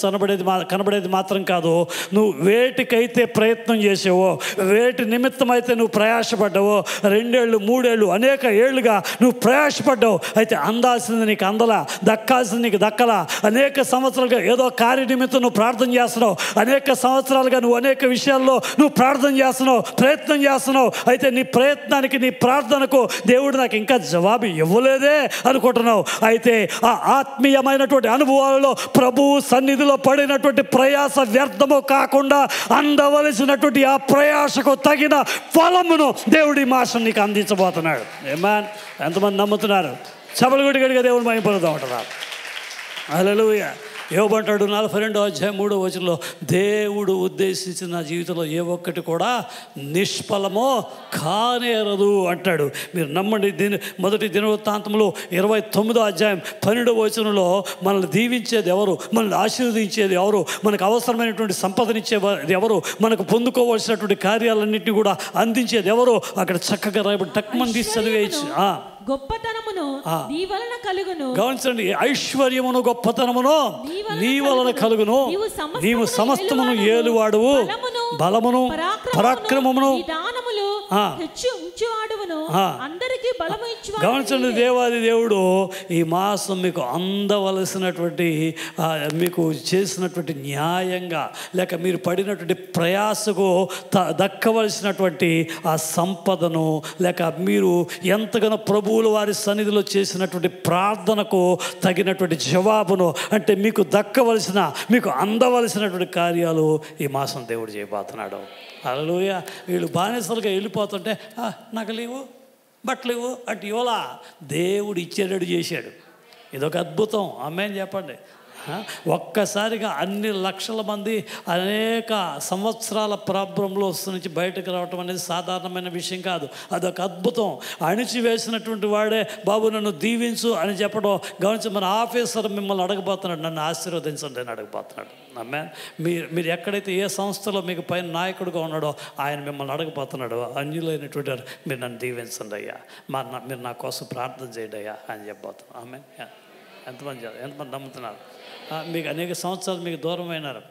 కనబడేది మాత్రం కాదు. నువ్వు వేటికైతే ప్రయత్నం చేసావో, వేటి నిమిత్తమైతే నువ్వు ప్రయాసపడ్డావో, 2 ఏళ్ళు 3 ఏళ్ళు అనేక ఏళ్ళుగా నువ్వు ప్రయాసపడ్డావు. అయితే అందాల్సింది నీకు అందలా, దక్కాల్సింది నీకు దక్కలా. అనేక సంవత్సరాలుగా ఏదో కార్య నిమిత్తం నువ్వు ప్రార్థన చేస్తున్నావు, అనేక సంవత్సరాలుగా నువ్వు అనేక విషయాల్లో నువ్వు ప్రార్థన చేస్తున్నావు, ప్రయత్నం చేస్తున్నావు. అయితే నీ ప్రయత్నానికి, నీ ప్రార్థనకు దేవుడు నాకు ఇంకా జవాబు ఇవ్వలేదే అనుకుంటున్నావు. అయితే ఆ ఆత్మీయమైనటువంటి అనుభవాలలో ప్రభువు సన్నిధిలో పడినటువంటి ప్రయాస వ్యర్థము కాకుండా అందవలసినటువంటి ఆ ప్రయాసకు తగిన ఫలమును దేవుడి మాసం నీకు అందించబోతున్నాడు. ఏమాన్, ఎంతమంది నమ్ముతున్నారు? చపలు గడిగా దేవుడు మహిమపడుతూ ఉంటున్నారు. హల్లెలూయా. యోబు అంటాడు 42వ అధ్యాయం 3వ వచనంలో, దేవుడు ఉద్దేశించిన నా జీవితంలో ఏ ఒక్కటి కూడా నిష్ఫలమో కానేరదు అంటాడు. మీరు నమ్మండి. మొదటి దినవృత్తాంతంలో 29వ అధ్యాయం 12వ వచనంలో మనల్ని దీవించేది ఎవరు, మనల్ని ఆశీర్వదించేది ఎవరు, మనకు అవసరమైనటువంటి సంపదనిచ్చేది ఎవరు, మనకు పొందుకోవాల్సినటువంటి కార్యాలన్నింటినీ కూడా అందించేది ఎవరు, అక్కడ చక్కగా రాయబడి టక్మని తీసి చదివేయచ్చు. గొప్పతనమును నీ వలన కలుగును. గమనించండి, ఐశ్వర్యమును గొప్పతనమును నీ వలన కలుగును, నీవు సమస్తమును ఏలువాడువు, బలమును పరాక్రమమును గమనించండి. దేవాది దేవుడు ఈ మాసం మీకు అందవలసినటువంటి, మీకు చేసినటువంటి న్యాయంగా లేక మీరు పడినటువంటి ప్రయాసకు దక్కవలసినటువంటి ఆ సంపదను, లేక మీరు ఎంతగానో ప్రభువుల వారి సన్నిధిలో చేసినటువంటి ప్రార్థనకు తగినటువంటి జవాబును, అంటే మీకు దక్కవలసిన, మీకు అందవలసినటువంటి కార్యాలు ఈ మాసం దేవుడు చేయబోతున్నాడు. హల్లెలూయా. వీళ్ళు బానిసలుగా వెళ్ళిపోతుంటే నాకు లేవు, బట్టలు ఇవ్వు అంటే ఇవ్వలా, దేవుడు ఇచ్చేటట్టు చేశాడు. ఇదొక అద్భుతం. ఆమేన్ చెప్పండి. ఒక్కసారిగా అన్ని లక్షల మంది అనేక సంవత్సరాల ప్రాబ్లంలో నుంచి బయటకు రావటం అనేది సాధారణమైన విషయం కాదు. అదొక అద్భుతం. అణిచివేసినటువంటి వాడే బాబు నన్ను దీవించు అని చెప్పడం గమనించి, మన ఆఫీసర్ మిమ్మల్ని అడగబోతున్నాడు, నన్ను ఆశీర్వదించండి అని అడగబోతున్నాడు. ఆమేన్. మీరు ఎక్కడైతే ఏ సంస్థలో మీకు పైన నాయకుడిగా ఉన్నాడో ఆయన మిమ్మల్ని అడగబోతున్నాడు, అన్యులైనటువంటి వారు మీరు నన్ను దీవించండి అయ్యా, మీరు నా కోసం ప్రార్థన చేయండి అయ్యా అని చెప్పబోతున్నాను. ఆమేన్. ఎంతమంది నమ్ముతున్నారు? మీకు అనేక సంవత్సరాలు మీకు దూరమైనారు,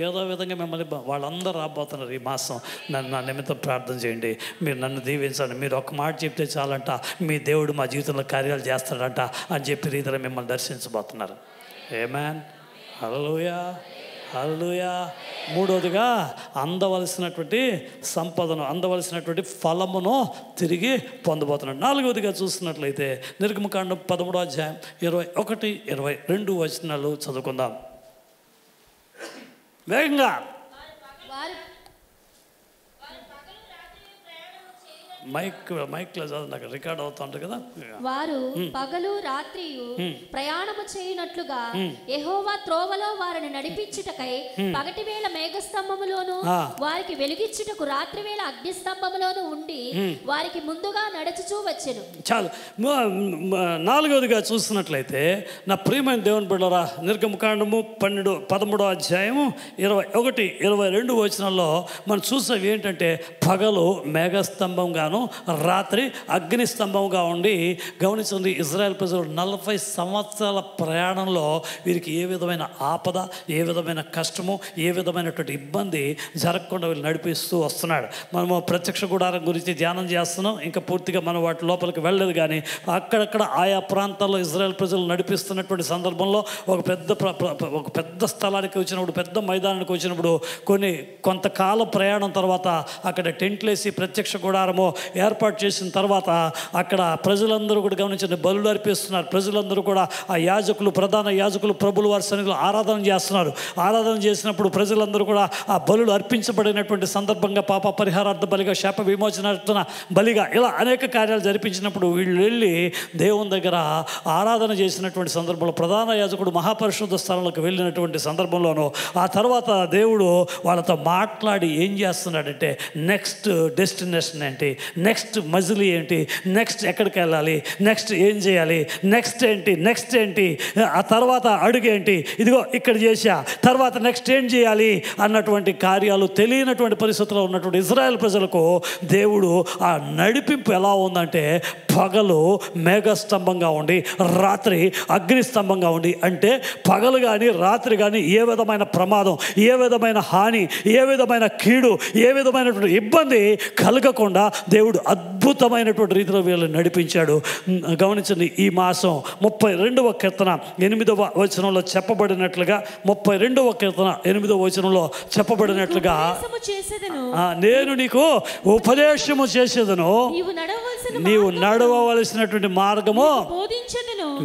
ఏదో విధంగా మిమ్మల్ని వాళ్ళందరూ రాబోతున్నారు. ఈ మాసం నా నిమిత్తం ప్రార్థన చేయండి, మీరు నన్ను దీవించండి, మీరు ఒక్క మాట చెప్తే చాలంట మీ దేవుడు మా జీవితంలో కార్యాలు చేస్తాడంట అని చెప్పి రీతిలో మిమ్మల్ని దర్శించబోతున్నారు. ఆమేన్. హల్లెలూయా, హల్లెలూయా. మూడవదిగా అందవలసినటువంటి సంపదను, అందవలసినటువంటి ఫలమును తిరిగి పొందబోతున్నాడు. నాలుగవదిగా చూస్తున్నట్లయితే నిర్గమకాండం 13వ అధ్యాయం 21, 22 వచనాలు చదువుకుందాం వేగంగా. మైక్లో నాకు రికార్డ్ అవుతుంది కదా. వారు పగలు రాత్రియు ప్రయాణము చేయనట్లుగా యెహోవా త్రోవలో వారిని నడిపించుటకై పగటి వేళ మేఘస్తంభములోను వారికి వెలుగిచ్చుటకు రాత్రి వేళ అగ్నిస్తంభములోను ఉండి వారికి ముందుగా నడుచుచూ వచ్చెను. చాలు. నాలుగవదిగా చూస్తున్నట్లయితే నా ప్రియమైన దేవుని బిడ్డలారా, నిర్గమకాండము 13వ అధ్యాయము 21, 22 వచనాల్లో మనం చూసేవి ఏంటంటే, పగలు మేఘస్తంభంగా రాత్రి అగ్నిస్తంభంగా ఉండి, గమనించండి, ఇజ్రాయెల్ ప్రజలు 40 సంవత్సరాల ప్రయాణంలో వీరికి ఏ విధమైన ఆపద, ఏ విధమైన కష్టము, ఏ విధమైనటువంటి ఇబ్బంది జరగకుండా వీళ్ళు నడిపిస్తూ వస్తున్నాడు. మనము ప్రత్యక్ష గుడారం గురించి ధ్యానం చేస్తున్నాం, ఇంకా పూర్తిగా మనం వాటి లోపలికి వెళ్ళలేదు. కానీ అక్కడక్కడ ఆయా ప్రాంతాల్లో ఇజ్రాయెల్ ప్రజలు నడిపిస్తున్నటువంటి సందర్భంలో ఒక పెద్ద స్థలానికి వచ్చినప్పుడు, పెద్ద మైదానానికి వచ్చినప్పుడు కొంతకాలం ప్రయాణం తర్వాత అక్కడ టెంట్లేసి ప్రత్యక్ష గుడారము ఏర్పాటు చేసిన తర్వాత అక్కడ ప్రజలందరూ కూడా గమనించండి, బలులు అర్పిస్తున్నారు. ప్రజలందరూ కూడా ఆ యాజకులు, ప్రధాన యాజకులు ప్రభుల వారి సన్నిధిలో ఆరాధన చేస్తున్నారు. ఆరాధన చేసినప్పుడు ప్రజలందరూ కూడా ఆ బలులు అర్పించబడినటువంటి సందర్భంగా పాప పరిహారార్థ బలిగా, శాప విమోచనార్థన బలిగా, ఇలా అనేక కార్యాలు జరిపించినప్పుడు వీళ్ళు వెళ్ళి దేవుని దగ్గర ఆరాధన చేసినటువంటి సందర్భంలో ప్రధాన యాజకుడు మహాపరిశుద్ధ స్థలంలోకి వెళ్ళినటువంటి సందర్భంలోనూ ఆ తర్వాత దేవుడు వాళ్ళతో మాట్లాడి ఏం చేస్తున్నాడంటే, నెక్స్ట్ డెస్టినేషన్ ఏంటి, నెక్స్ట్ మజిలీ ఏంటి, నెక్స్ట్ ఎక్కడికి వెళ్ళాలి, నెక్స్ట్ ఏం చేయాలి, నెక్స్ట్ ఏంటి, ఆ తర్వాత అడుగు ఏంటి, ఇదిగో ఇక్కడ చేశా, తర్వాత నెక్స్ట్ ఏం చేయాలి అన్నటువంటి కార్యాలు తెలియనటువంటి పరిస్థితుల్లో ఉన్నటువంటి ఇజ్రాయెల్ ప్రజలకు దేవుడు ఆ నడిపింపు ఎలా ఉందంటే, పగలు మేఘస్తంభంగా ఉండి రాత్రి అగ్నిస్తంభంగా ఉండి, అంటే పగలు కానీ రాత్రి కానీ ఏ విధమైన ప్రమాదం, ఏ విధమైన హాని, ఏ విధమైన కీడు, ఏ విధమైనటువంటి ఇబ్బంది కలగకుండా దేవుడు అద్భుతమైనటువంటి రీతిలో వీళ్ళని నడిపించాడు. గమనించండి, ఈ మాసం 32వ కీర్తన 8వ వచనంలో చెప్పబడినట్లుగా, 32వ కీర్తన 8వ వచనంలో చెప్పబడినట్లుగా, నేను నీకు ఉపదేశము చేసేదను, నీవు నడవవలసినటువంటి మార్గము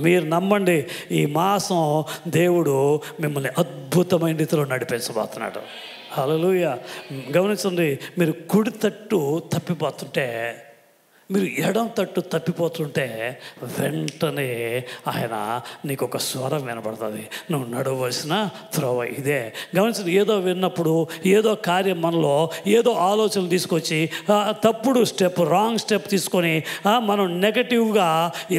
మీరు నమ్మండి. ఈ మాసం దేవుడు మిమ్మల్ని అద్భుతమైన రీతిలో నడిపించబోతున్నాడు. హల్లెలూయా. గమనించండి, మీరు కుడి తట్టు తప్పిపోతుంటే మీరు ఎడం తట్టు తప్పిపోతుంటే వెంటనే ఆయన నీకు ఒక స్వరం వినపడుతుంది, నువ్వు నడవలసిన త్రోవ ఇదే. గమనించండి, ఏదో విన్నప్పుడు ఏదో కార్యం మనలో ఏదో ఆలోచనలు తీసుకొచ్చి తప్పుడు స్టెప్, రాంగ్ స్టెప్ తీసుకొని మనం నెగటివ్గా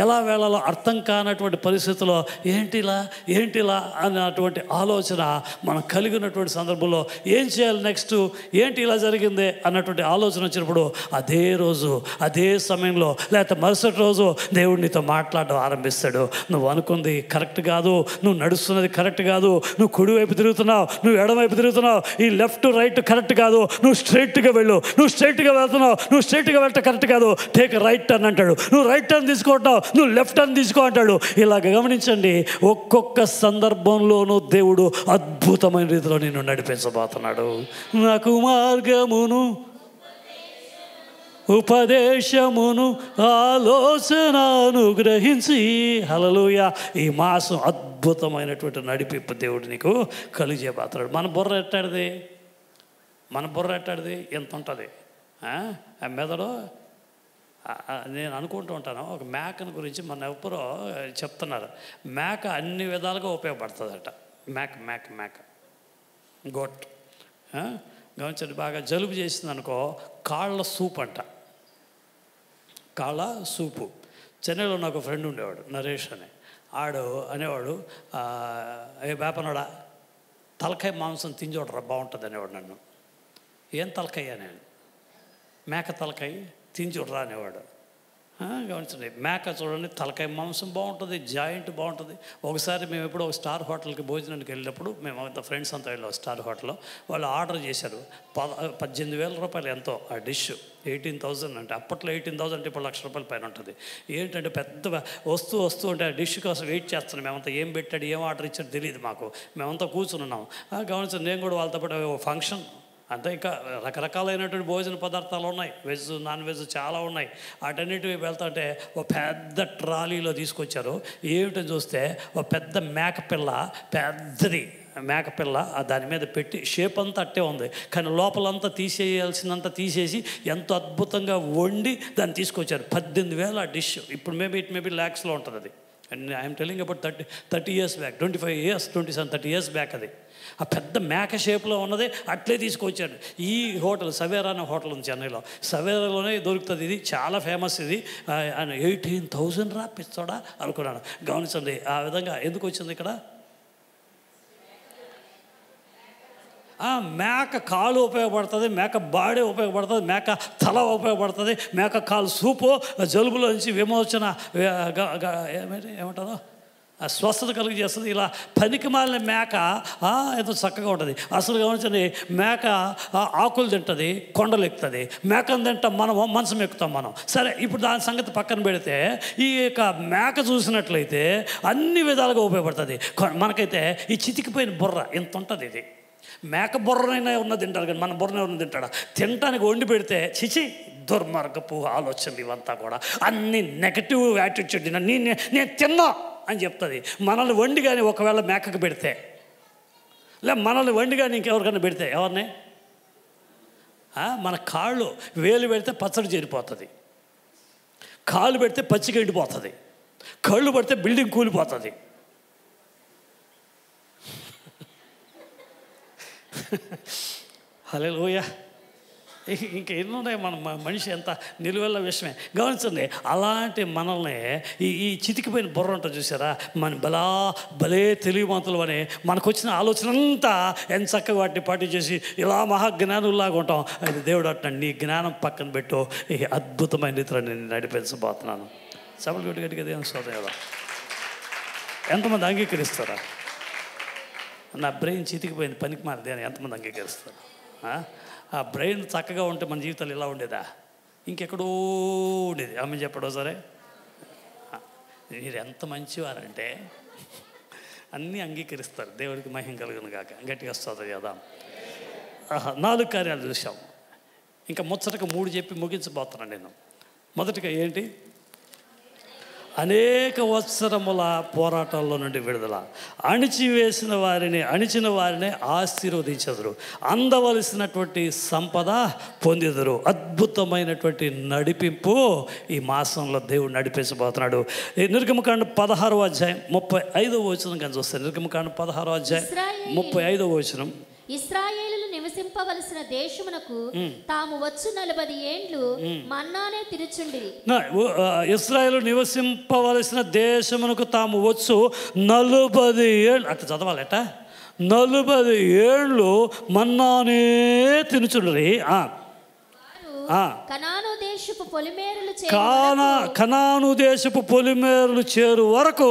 ఎలా వెళ్ళాలో అర్థం కానటువంటి పరిస్థితుల్లో ఏంటిలా అన్నటువంటి ఆలోచన మనం కలిగినటువంటి సందర్భంలో ఏం చేయాలి నెక్స్ట్, ఏంటి ఇలా జరిగింది అన్నటువంటి ఆలోచన వచ్చినప్పుడు అదే రోజు అదే సమయంలో లేకపోతే మరుసటి రోజు దేవుడు నీతో మాట్లాడడం ఆరంభిస్తాడు. నువ్వు అనుకుంది కరెక్ట్ కాదు, నువ్వు నడుస్తున్నది కరెక్ట్ కాదు, నువ్వు కుడివైపు తిరుగుతున్నావు, నువ్వు ఎడమవైపు తిరుగుతున్నావు, ఈ లెఫ్ట్ రైట్ కరెక్ట్ కాదు, నువ్వు స్ట్రైట్గా వెళ్ళు, నువ్వు స్ట్రైట్గా వెళ్తున్నావు, నువ్వు స్ట్రైట్గా వెళ్ళటం కరెక్ట్ కాదు, టేక్ రైట్ టర్న్ అంటాడు, నువ్వు రైట్ టర్న్ తీసుకుంటావు, నువ్వు లెఫ్ట్ టర్న్ తీసుకో అంటాడు. ఇలాగ గమనించండి, ఒక్కొక్క సందర్భంలోనూ దేవుడు అద్భుతమైన రీతిలో నిన్ను నడిపించబోతున్నాడు. నాకు మార్గమును ఉపదేశమును ఆలోచనను గ్రహించి హల్లెలూయా ఈ మాసం అద్భుతమైనటువంటి నడిపింపు దేవుడు నీకు కలిగజేయబోతున్నాడు. మన బుర్ర ఎట్టాడిది ఎంత ఉంటుంది ఆ మెదడు. నేను అనుకుంటూ ఉంటాను, ఒక మేకను గురించి మన ఎప్పుడో చెప్తున్నారు, మేక అన్ని విధాలుగా ఉపయోగపడుతుందట. మేక గోట్ గమనించండి, బాగా జలుబు చేసింది అనుకో, కాళ్ళ సూప్ అంట, కాళ్ళ సూపు. చెన్నైలో నాకు ఫ్రెండ్ ఉండేవాడు, నరేష్ అని. అనేవాడు, ఏ వేపనోడా తలకాయ మాంసం తింజోడరా బాగుంటుంది అనేవాడు నన్ను. ఏం తలకాయ నేను, మేక తలకాయ తింజోడరా అనేవాడు. గమనించండి, మేక చూడండి, తలకాయ మాంసం బాగుంటుంది, జాయింట్ బాగుంటుంది. ఒకసారి మేము ఎప్పుడో ఒక స్టార్ హోటల్కి భోజనానికి వెళ్ళినప్పుడు మేము అంత ఫ్రెండ్స్ అంతా వెళ్ళాం. స్టార్ హోటల్లో వాళ్ళు ఆర్డర్ చేశారు, 18,000 రూపాయలు ఎంతో ఆ డిష్, 18,000 అంటే. అప్పట్లో 18,000 అంటే ఇప్పుడు ₹1,00,000 పైన ఉంటుంది. ఏంటంటే పెద్ద వస్తూ ఉంటే ఆ డిష్ కోసం వెయిట్ చేస్తున్నాం. మేమంతా ఏం పెట్టాడు, ఏం ఆర్డర్ ఇచ్చాడు తెలియదు మాకు. మేమంతా కూర్చుని ఉన్నాం. గమనించండి, నేను కూడా వాళ్ళతో పాటు ఫంక్షన్ అంతే, ఇంకా రకరకాలైనటువంటి భోజన పదార్థాలు ఉన్నాయి, వెజ్ నాన్ వెజ్ చాలా ఉన్నాయి. వాటన్నిటి వెళ్తుంటే ఒక పెద్ద ట్రాలీలో తీసుకొచ్చారు. ఏమిటని చూస్తే ఒక పెద్ద పెద్దది మేకపిల్ల దాని మీద పెట్టి, షేప్ అంతా అట్టే ఉంది, కానీ లోపలంతా తీసేయాల్సినంత తీసేసి ఎంతో అద్భుతంగా వండి దాన్ని తీసుకొచ్చారు. 18,000 ఆ డిష్. ఇప్పుడు ఇట్ మేబీ ల్యాక్స్లో ఉంటుంది అది. And I'm telling about 30 years back, 25 years, 27-30 years back. అది ఆ పెద్ద మేక షేప్లో ఉన్నది అట్లే తీసుకొచ్చాడు. ఈ హోటల్ సవేరా అనే హోటల్ ఉంది చెన్నైలో, సవేరాలోనే దొరుకుతుంది. ఇది చాలా ఫేమస్. ఇది 18,000 రాపిస్తాడా అనుకున్నాను. గమనించండి, ఆ విధంగా ఎందుకు వచ్చింది ఇక్కడ. మేక కాలు ఉపయోగపడుతుంది, మేక బాడీ ఉపయోగపడుతుంది, మేక తల ఉపయోగపడుతుంది, మేక కాలు సూపు జలుబులో నుంచి విమోచన ఏమంటారో స్వస్థత కలుగు చేస్తుంది. ఇలా పనికి మాలిన మేక ఎంతో చక్కగా ఉంటుంది. అసలు గమనించండి, మేక ఆకులు తింటుంది, కొండలు ఎక్కుతుంది. మేకను తింటాం మనము, మంచం ఎక్కుతాం మనం. సరే, ఇప్పుడు దాని సంగతి పక్కన పెడితే ఈ యొక్క మేక చూసినట్లయితే అన్ని విధాలుగా ఉపయోగపడుతుంది. మనకైతే ఈ చితికిపోయిన బుర్ర ఇంత ఉంటుంది. ఇది మేక బుర్రనైనా ఉన్నది తింటారు, కానీ మన బుర్రనే ఉన్నది తింటాడా? తినటానికి వండి పెడితే చిచి దుర్మార్గపు ఆలోచనలు ఇవంతా కూడా అన్ని నెగటివ్ యాటిట్యూడ్. నేను తిన్నా అని చెప్తుంది. మనల్ని వండి కానీ ఒకవేళ మేకకు పెడితే, మనల్ని వండి కానీ ఇంకెవరికైనా పెడితే ఎవరిని, మన కాళ్ళు వేలు పెడితే పచ్చడి చేరిపోతుంది, కాళ్ళు పెడితే పచ్చిగా ఎండిపోతుంది, కళ్ళు పడితే బిల్డింగ్ కూలిపోతుంది. హల్లెలూయా. ఇంకా ఎన్ని ఉన్నాయి, మన మనిషి ఎంత నిలువెల్ల విషయమే. గమనించండి, అలాంటి మనల్ని ఈ చితికిపోయిన బుర్ర ఉంటుంది చూసారా, మన భలే తెలివిమంతులు అని మనకు వచ్చిన ఆలోచన అంతా ఎంత చక్కగా వాటిని పాటించేసి ఇలా మహాజ్ఞానుల్లాగా ఉంటాం. అది దేవుడు అంటున్నాడు, నీ జ్ఞానం పక్కన పెట్టు, ఈ అద్భుతమైన రీతిలో నేను నడిపించబోతున్నాను. సభలు గట్టిగా దేవుని స్తోత్రం కదా. ఎంతమంది అంగీకరిస్తారా? నా బ్రెయిన్ చితికిపోయింది, పనికి మారదే అని ఎంతమంది అంగీకరిస్తారు? ఆ బ్రెయిన్ చక్కగా ఉంటే మన జీవితాలు ఇలా ఉండేదా? ఇంకెక్కడో ఉండేది. ఆమె చెప్పడం సరే, మీరు ఎంత మంచివారంటే అన్నీ అంగీకరిస్తారు. దేవుడికి మహిమ కలుగును గాక. గట్టిగా వస్తుంది కదా. 4 కార్యాలు చూసాం. ఇంకా ముచ్చటగా 3 చెప్పి ముగించబోతున్నాను నేను. మొదటిగా ఏంటి? అనేక వత్సరముల పోరాటాల్లో నుండి విడుదల. అణిచిన వారిని ఆశీర్వదించెదరు. అందవలసినటువంటి సంపద పొందెదరు. అద్భుతమైనటువంటి నడిపింపు ఈ మాసంలో దేవుడు నడిపించబోతున్నాడు. నిర్గమకాండ 16వ అధ్యాయం 35వ వచనం కానీ చూస్తే, నిర్గమకాండ 16వ అధ్యాయం 35వ వచనం, ఇశ్రాయేలులు నివసింపవలసిన దేశమునకు తాము వచ్చు 40 ఏండ్లు మన్నానే తిరుచుండిరి. ఇశ్రాయేలు నివసింపవలసిన దేశమునకు తాము వచ్చు 40 ఏళ్ళు, అట్లా చదవాలట, 40 ఏళ్ళు మన్నానే తినుచుండ్రి. కనాను దేశపు పొలిమేరలు చేరు వరకు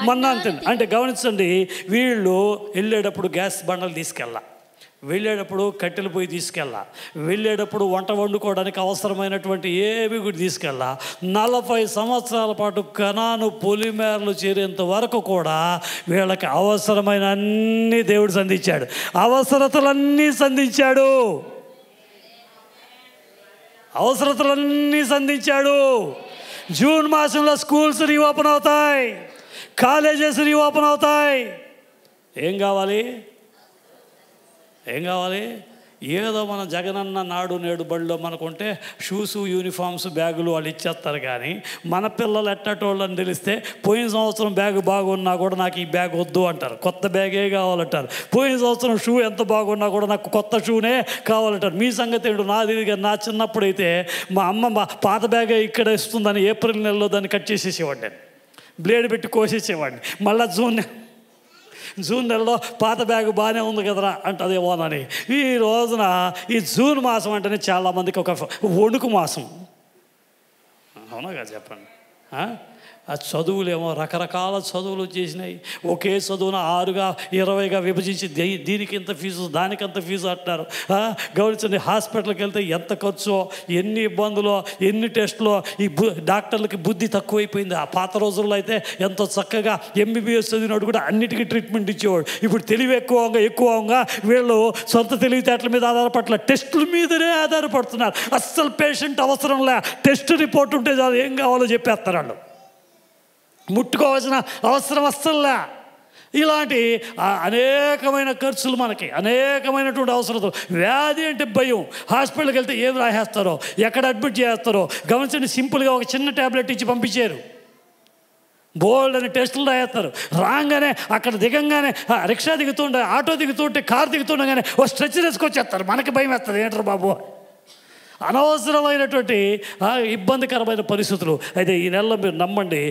మన్నాను తిండి. అంటే గమనించండి, వీళ్ళు వెళ్ళేటప్పుడు గ్యాస్ బండలు తీసుకెళ్ళా, వెళ్ళేటప్పుడు కట్టెలు పొయ్యి తీసుకెళ్ళా, వెళ్ళేటప్పుడు వంట వండుకోవడానికి అవసరమైనటువంటి ఏవి కూడా తీసుకెళ్ళా. 40 సంవత్సరాల పాటు కనాను పొలిమేరలు చేరేంత వరకు కూడా వీళ్ళకి అవసరమైన అన్ని దేవుడు సంధించాడు, అవసరతలన్నీ సంధించాడు, జూన్ మాసంలో స్కూల్స్ రీఓపెన్ అవుతాయి, కాలేజెస్ రీఓపెన్ అవుతాయి. ఏం కావాలి? ఏదో మన జగనన్న నాడు నేడు బడిలో మనకుంటే షూసు, యూనిఫామ్స్, బ్యాగులు వాళ్ళు ఇచ్చేస్తారు. కానీ మన పిల్లలు ఎట్టటోళ్ళు అని తెలిస్తే పోయిన సంవత్సరం బ్యాగ్ బాగున్నా కూడా నాకు ఈ బ్యాగ్ వద్దు అంటారు, కొత్త బ్యాగే కావాలంటారు. పోయిన సంవత్సరం షూ ఎంత బాగున్నా కూడా నాకు కొత్త షూనే కావాలంటారు. మీ సంగతి ఏంటో నా చిన్నప్పుడైతే మా అమ్మ పాత బ్యాగే ఇక్కడ ఇస్తుందని ఏప్రిల్ నెలలో దాన్ని కట్ చేసేసేవాడిని, నేను బ్లేడ్ పెట్టి కోసేసేవాడిని. మళ్ళీ జూన్ నెలలో పాత బ్యాగ్ బాగానే ఉంది కదరా అంటదేమోనని. ఈ రోజున ఈ జూన్ మాసం అంటేనే చాలామందికి ఒక వణుకు మాసం. అవునా కదా చెప్పండి? ఆ చదువులేమో రకరకాల చదువులు చేసినాయి. ఒకే చదువున 6గా 20గా విభజించి దీనికి ఎంత ఫీజు, దానికి ఎంత ఫీజు అంటారు. గమనించండి, హాస్పిటల్కి వెళ్తే ఎంత ఖర్చో, ఎన్ని ఇబ్బందులో, ఎన్ని టెస్టులో. ఈ డాక్టర్లకి బుద్ధి తక్కువైపోయింది. ఆ పాత రోజుల్లో అయితే ఎంతో చక్కగా ఎంబీబీఎస్ చదివినోడు కూడా అన్నిటికీ ట్రీట్మెంట్ ఇచ్చేవాడు. ఇప్పుడు తెలివి ఎక్కువగా వీళ్ళు సొంత తెలివితేటల మీద ఆధారపట్ల, టెస్టుల మీదనే ఆధారపడుతున్నారు. అస్సలు పేషెంట్ అవసరంలే, టెస్ట్ రిపోర్ట్ ఉంటే చాలు, ఏం కావాలో చెప్పేస్తారు వాళ్ళు, ముట్టుకోవాల్సిన అవసరం అస్సలే. ఇలాంటి అనేకమైన ఖర్చులు, మనకి అనేకమైనటువంటి అవసరం. వ్యాధి అంటే భయం, హాస్పిటల్కి వెళ్తే ఏం రాసేస్తారో, ఎక్కడ అడ్మిట్ చేస్తారో. గమనించండి, సింపుల్గా ఒక చిన్న ట్యాబ్లెట్ ఇచ్చి పంపించారు, బోల్డ్ అని టెస్టులు రాయేస్తారు. రాగానే అక్కడ దిగంగానే రిక్షా దిగుతుండే, ఆటో దిగుతుంటే, కారు దిగుతుండగానే ఓ స్ట్రెచర్ వేసుకొచ్చేస్తారు. మనకి భయం వేస్తుంది, ఏంటారు బాబు, అనవసరమైనటువంటి ఇబ్బందికరమైన పరిస్థితులు. అయితే ఈ నెలలో మీరు నమ్మండి,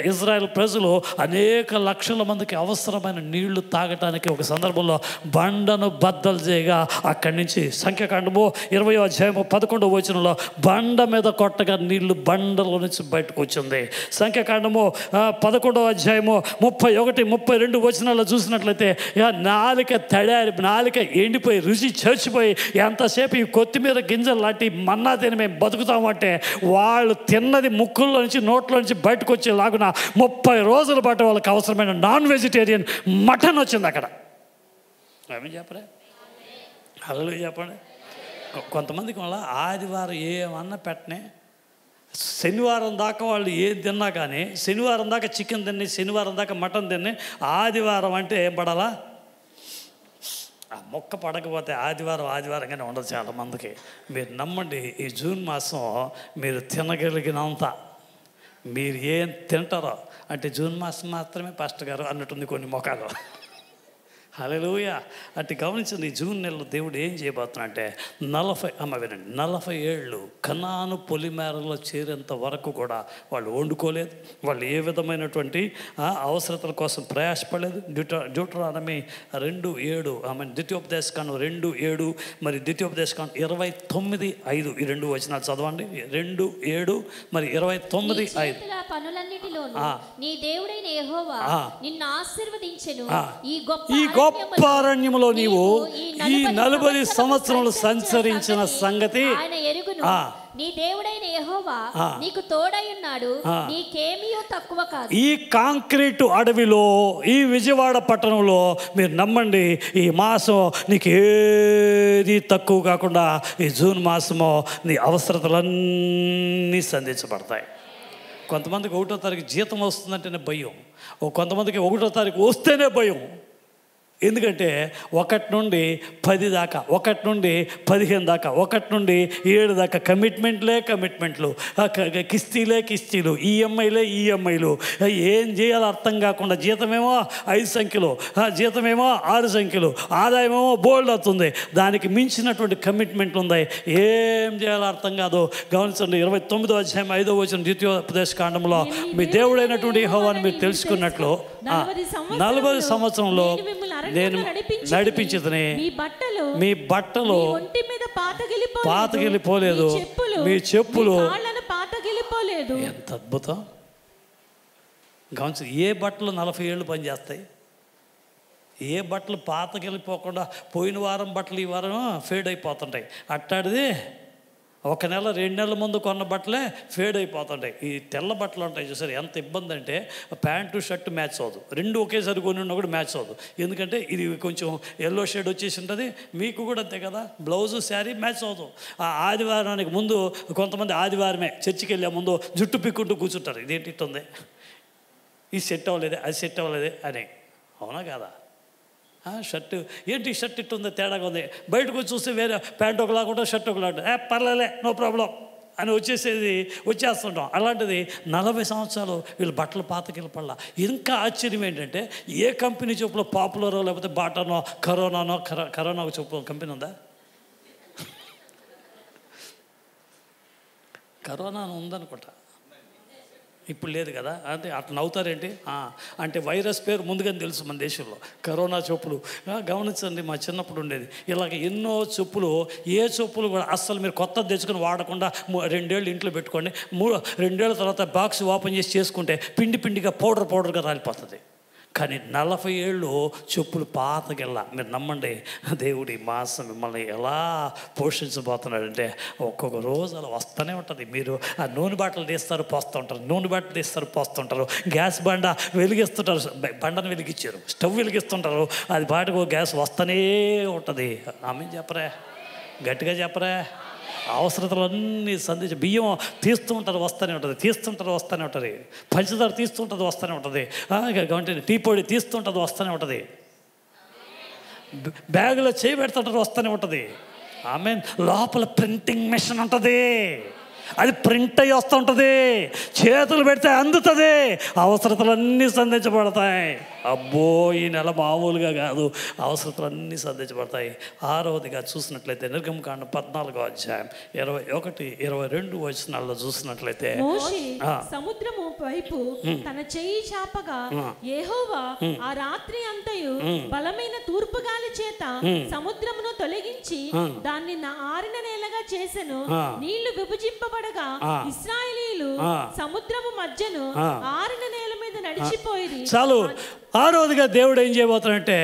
ఇజ్రాయెల్ ప్రజలు అనేక లక్షల మందికి అవసరమైన నీళ్లు తాగటానికి ఒక సందర్భంలో బండను బద్దలు చేయగా అక్కడి నుంచి సంఖ్యాకాండము 20వ అధ్యాయము 11వ వచనంలో బండ మీద కొట్టగా నీళ్లు బండలో నుంచి బయటకు వచ్చింది. సంఖ్యాకాండము 11వ అధ్యాయము 31, 32 వచనాల్లో చూసినట్లయితే నాలిక ఎండిపోయి రుచి చచ్చిపోయి ఎంతసేపు ఈ కొత్తిమీర గింజలు లాంటి మన్నా తిని మేము బతుకుతామంటే వాళ్ళు తిన్నది ముక్కుల్లో నుంచి నోట్లో నుంచి బయటకు వచ్చేలాగున 30 రోజుల పాటు వాళ్ళకి అవసరమైన నాన్ వెజిటేరియన్ మటన్ వచ్చింది అక్కడ. ఏమీ చెప్పరే? హల్లెలూయా చెప్పండి. కొంతమందికి వల్ల ఆదివారం ఏమన్నా పెట్టనే, శనివారం దాకా వాళ్ళు ఏది తిన్నా కానీ, శనివారం దాకా చికెన్ తిని, శనివారం దాకా మటన్ తిని, ఆదివారం అంటే ఏం పడాలా? ఆ మొక్క పడకపోతే ఆదివారంగానే ఉండదు చాలామందికి. మీరు నమ్మండి, ఈ జూన్ మాసం మీరు తినగలిగినంత మీరు ఏం తింటారో, అంటే జూన్ మాసం మాత్రమే పాస్టర్ గారు అన్నట్టుంది కొన్ని మొక్కలు. హల్లెలూయా. అంటే గమనించండి, జూన్ నెలలో దేవుడు ఏం చేయబోతున్నా అంటే 40 ఏళ్ళు కనాను పొలిమేరలో చేరేంత వరకు కూడా వాళ్ళు వండుకోలేదు, వాళ్ళు ఏ విధమైనటువంటి అవసరతల కోసం ప్రయాసపడలేదు. డ్యూటరానమీ 2:7, ద్వితీయోపదేశకాండం 2:7, మరి ద్వితీయోపదేశకాండం 29:5, ఈ 2 వచనాలు చదవండి. 2:7 మరి 29:5. పనులన్నిటిలోనూ నీ దేవుడైన యెహోవా నిన్ను ఆశీర్వదించెను. ఈ గొప్ప అరణ్యములో నీవు ఈ 40 సంవత్సరాలు సంచరించిన సంగతి ఆయన ఎరుగును. నీ దేవుడైన యెహోవా నీకు తోడై ఉన్నాడు, నీకేమీయో తక్కువ కాదు. ఈ కాంక్రీట్ అడవిలో, ఈ విజయవాడ పట్టణంలో మీరు నమ్మండి, ఈ మాసం నీకు ఏది తక్కువ కాకుండా ఈ జూన్ మాసము నీ అవసరతలన్నీ సంధించబడతాయి. కొంతమందికి 1వ తారీఖు జీతం వస్తుందంటేనే భయం, కొంతమందికి 1వ తారీఖు వస్తేనే భయం. ఎందుకంటే 1 నుండి 10 దాకా, 1 నుండి 15 దాకా, 1 నుండి 7 దాకా కమిట్మెంట్లు, కిస్తీలు, ఈఎంఐలు, ఏం చేయాలో అర్థం కాకుండా జీతమేమో 5 సంఖ్యలు, జీతమేమో 6 సంఖ్యలు, ఆదాయమేమో బోల్డ్ అవుతుంది, దానికి మించినటువంటి కమిట్మెంట్లు ఉన్నాయి, ఏం చేయాలో అర్థం కాదు. గమనించండి, 29వ అధ్యాయం 5వ వచనం ద్వితీయోపదేశ కాండంలో, మీ దేవుడైనటువంటి యెహోవాను మీరు తెలుసుకున్నట్లు 40 సంవత్సరంలో నేను నడిపించదని, మీ బట్టలు పాతగిలిపోలేదు, మీ చెప్పులు పాతగిలిపోలేదు. ఎంత అద్భుతం! గమనించు, ఏ బట్టలు 40 ఏళ్ళు పనిచేస్తాయి? ఏ బట్టలు పాతగిలిపోకుండా పోయిన వారం బట్టలు ఈ వారం ఫేడ్ అయిపోతుంటాయి. అట్టాడిది 1 నెల 2 నెలల ముందు కొన్న బట్టలే ఫేడ్ అయిపోతుంటాయి. ఈ తెల్ల బట్టలు ఉంటాయి చూసారు, ఎంత ఇబ్బంది అంటే ప్యాంటు షర్ట్ మ్యాచ్ అవ్వదు, 2 ఒకేసారి కొని ఉన్నా కూడా మ్యాచ్ అవ్వదు. ఎందుకంటే ఇది కొంచెం ఎల్లో షేడ్ వచ్చేసి ఉంటుంది, మీకు కూడా అంతే కదా, బ్లౌజు శారీ మ్యాచ్ అవ్వదు. ఆ ఆదివారానికి ముందు కొంతమంది ఆదివారమే చర్చికి వెళ్ళే ముందు జుట్టు పిక్కుంటూ కూర్చుంటారు, ఇదేంటి ఇట్టుంది, ఇది సెట్ అవ్వలేదే, అది సెట్ అవ్వలేదే అని. అవునా కాదా? షర్టు ఏంటి షర్ట్ ఇట్టుంది, తేడాగా ఉంది, బయటకు వచ్చి చూస్తే వేరే ప్యాంట్ ఒకలాగా ఉంటుంది, షర్ట్ ఒకలాగా, పర్లేలే నో ప్రాబ్లం అని వచ్చేస్తుంటాం. అలాంటిది 40 సంవత్సరాలు వీళ్ళు బట్టలు పాతకెళ్ళపడలా. ఇంకా ఆశ్చర్యం ఏంటంటే, ఏ కంపెనీ చెప్పులో పాపులరో లేకపోతే బాటానో కరోనా చెప్పు కంపెనీ ఉందా? కరోనా ఉందనుకుంటా, ఇప్పుడు లేదు కదా. అంటే అట్లా నవ్వుతారేంటి? అంటే వైరస్ పేరు ముందుగానే తెలుసు మన దేశంలో, కరోనా చెప్పులు. గమనించండి, మా చిన్నప్పుడు ఉండేది ఇలాగ ఎన్నో చెప్పులు. ఏ చెప్పులు కూడా అస్సలు మీరు కొత్తది తెచ్చుకొని వాడకుండా 2 ఏళ్ళు ఇంట్లో పెట్టుకోండి, 2 ఏళ్ళ తర్వాత బాక్స్ ఓపెన్ చేసి చేసుకుంటే పిండిగా పౌడర్గా రాలిపోతుంది. కానీ 40 ఏళ్ళు చెప్పులు పాతకెళ్ళా. మీరు నమ్మండి, దేవుడి మాసం మిమ్మల్ని ఎలా పోషించబోతున్నాడంటే ఒక్కొక్క రోజు అలా వస్తూనే ఉంటుంది. మీరు ఆ నూనె బాటలు తీస్తారు పోస్తుంటారు, గ్యాస్ వెలిగిస్తుంటారు, బండను వెలిగించారు, స్టవ్ వెలిగిస్తుంటారు, అది బాటకు గ్యాస్ వస్తూనే ఉంటుంది. ఆమె చెప్పరా, గట్టిగా చెప్పరా. అవసరతలన్నీ సంధించి బియ్యం తీస్తూ ఉంటారు, వస్తూనే ఉంటుంది, పంచదార తీస్తుంటుంది, వస్తూనే ఉంటుంది, టీ పొడి తీస్తుంటుంది, వస్తూనే ఉంటుంది, బ్యాగులో చేయి పెడుతుంటారు, వస్తూనే ఉంటుంది. లోపల ప్రింటింగ్ మెషిన్ ఉంటుంది, అది ప్రింట్ అయ్యి వస్తూ ఉంటుంది, చేతులు పెడితే అందుతుంది, అవసరతలన్నీ సంధించబడతాయి. అబ్బో, ఈ నెల మామూలుగా కాదు, అవసరతలన్నీ సంధించబడతాయి. 6వదిగా చూసినట్లయితే నిర్గమకాండం 14వ అధ్యాయం 21-22 వచనాల్లో చూసినట్లయితే, సముద్రము వైపు తన చెయ్యి చాపగా యెహోవా ఆ రాత్రి అంతయు బలమైన తూర్పు గాలి చేత సముద్రమును తొలగించి దాన్ని ఆరిన నేలగా చేసెను. నీళ్లు విభజింపబడగా ఇశ్రాయేలీయులు సముద్రము మధ్యను ఆరిన నేల మీద నడిచిపోయి. చాలు. 6వదిగా దేవుడు ఏం చేయబోతున్నాడంటే,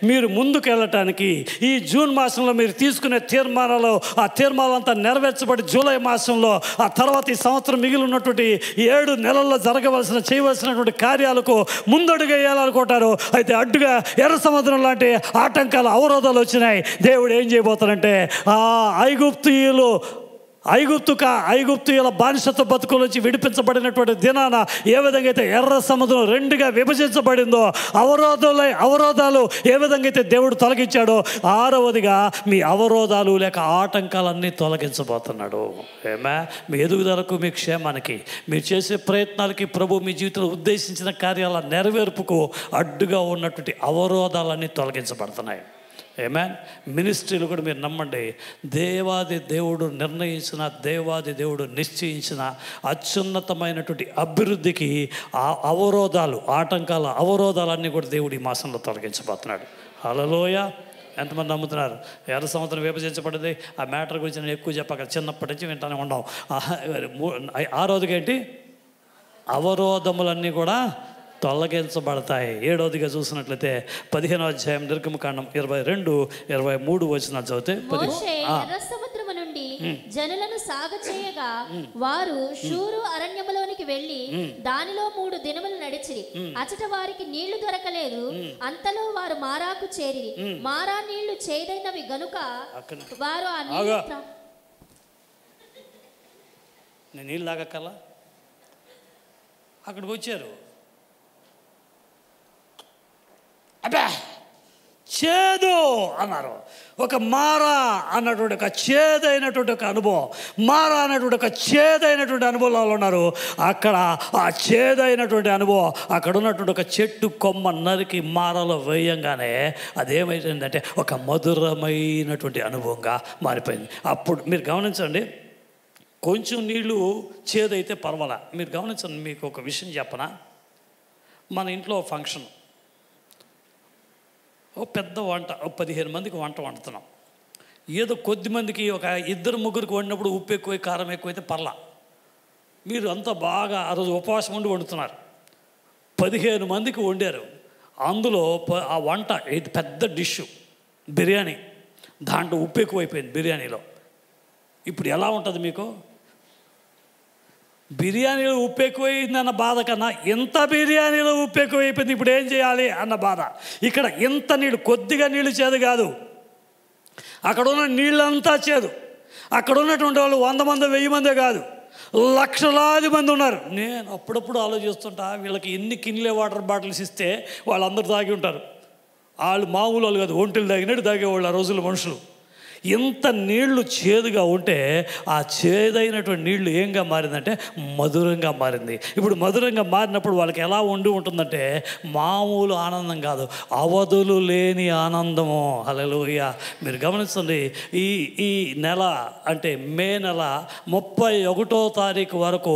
మీరు ముందుకు వెళ్ళటానికి ఈ జూన్ మాసంలో మీరు తీసుకునే తీర్మానాలు, ఆ తీర్మానాలంతా నెరవేర్చబడి జూలై మాసంలో, ఆ తర్వాత ఈ సంవత్సరం మిగిలి ఉన్నటువంటి 7 నెలల్లో చేయవలసినటువంటి కార్యాలకు ముందడుగా వేయాలనుకుంటారు. అయితే అడ్డుగా ఎర్ర సముద్రం లాంటి ఆటంకాలు, అవరోధాలు వచ్చినాయి. దేవుడు ఏం చేయబోతారంటే, ఆ ఐగుప్తుల బానిసత్వ బతుకుల నుంచి విడిపించబడినటువంటి దినాన ఏ విధంగా అయితే ఎర్ర సముద్రం 2గా విభజించబడిందో, అవరోధాలు ఏ విధంగా అయితే దేవుడు తొలగించాడో, 6వదిగా మీ అవరోధాలు లేక ఆటంకాలన్నీ తొలగించబోతున్నాడు. మీ ఎదుగుదలకు, మీ క్షేమానికి, మీరు చేసే ప్రయత్నాలకి, ప్రభు మీ జీవితంలో ఉద్దేశించిన కార్యాల నెరవేర్పుకు అడ్డుగా ఉన్నటువంటి అవరోధాలన్నీ తొలగించబడుతున్నాయి. మినిస్ట్రీలు కూడా మీరు నమ్మండి, దేవాది దేవుడు నిర్ణయించిన, దేవాది దేవుడు నిశ్చయించిన అత్యున్నతమైనటువంటి అభివృద్ధికి ఆ అవరోధాలన్నీ కూడా దేవుడు ఈ మాసంలో తొలగించబోతున్నాడు. హల్లెలూయా. ఎంతమంది నమ్ముతున్నారు? ఎర్ర సముద్రం విభజించబడింది. ఆ మ్యాటర్ గురించి నేను ఎక్కువ చెప్పక చిన్నప్పటి నుంచి వింటానే ఉన్నాం. 6వదిగా ఏంటి? అవరోధములన్నీ కూడా తొలగించబడతాయి. 7వదిగా చూసినట్లయితే 15వ అధ్యాయం నిర్గమకాండం 22-23 వచనాలు చదివితే, సముద్రము నుండి జనులను సాగచేయగా వారు షూరు అరణ్యములోనికి వెళ్లి దానిలో 3 దినములు నడిచిరి. అచట వారికి నీళ్లు దొరకలేదు. అంతలో వారు మారాకు చేరి, మారా నీళ్లు చేదైనవి గనుక వారు ఆ నీళ్ళు తాగక్కర్లా. అక్కడికి వచ్చారు. అబ్బా చేదు అన్నారు. ఒక మారా అన్నటువంటి ఒక చేదైనటువంటి ఒక అనుభవం, మారా అన్నటువంటి ఒక చేదైనటువంటి అనుభవాలు ఉన్నారు. అక్కడ ఆ చేదైనటువంటి అనుభవం అక్కడ ఉన్నటువంటి ఒక చెట్టు కొమ్మ నరికి మారాలో వేయంగానే అదేమైందంటే ఒక మధురమైనటువంటి అనుభవంగా మారిపోయింది. అప్పుడు మీరు గమనించండి, కొంచెం నీళ్ళు చేదైతే పర్వాలా. మీరు గమనించండి, మీకు ఒక విషయం చెప్పనా. మన ఇంట్లో ఫంక్షన్, ఓ పెద్ద వంట, 15 మందికి వంట వండుతున్నాం. ఏదో కొద్ది మందికి ఒక 2-3 వండినప్పుడు ఉప్పు ఎక్కువ కారం ఎక్కువైతే పర్లా. మీరు అంతా బాగా ఆ రోజు ఉపవాసం ఉండి వండుతున్నారు. 15 మందికి వండారు. అందులో ఆ వంట ఇది పెద్ద డిష్ బిర్యానీ, దాంట్లో ఉప్పు ఎక్కువైపోయింది బిర్యానీలో. ఇప్పుడు ఎలా ఉంటుంది మీకు? బిర్యానీలో ఉప్పు ఎక్కువైంది అన్న బాధ కన్నా ఇంత బిర్యానీలో ఉప్పు ఎక్కువైపోయింది, ఇప్పుడు ఏం చేయాలి అన్న బాధ. ఇక్కడ ఇంత నీళ్ళు, కొద్దిగా నీళ్ళు చేదు కాదు, అక్కడ ఉన్న నీళ్ళంతా చేదు. అక్కడ ఉన్నటువంటి వాళ్ళు 100 మంది 1000 మందే కాదు, లక్షలాది మంది ఉన్నారు. నేను అప్పుడప్పుడు ఆలోచిస్తుంటా, వీళ్ళకి ఎన్ని కిన్లే వాటర్ బాటిల్స్ ఇస్తే వాళ్ళందరూ తాగి ఉంటారు. వాళ్ళు మామూలు వాళ్ళు కాదు, ఒంటిలు తాగినట్టు తాగేవాళ్ళు ఆ రోజుల్లో మనుషులు. ఇంత నీళ్లు చేదుగా ఉంటే ఆ చేదైనటువంటి నీళ్లు ఏంగా మారిందంటే మధురంగా మారింది. ఇప్పుడు మధురంగా మారినప్పుడు వాళ్ళకి ఎలా ఉంటుందంటే మామూలు ఆనందం కాదు, అవధులు లేని ఆనందము. హల్లెలూయా. మీరు గమనించండి, ఈ నెల అంటే మే నెల 31వ తారీఖు వరకు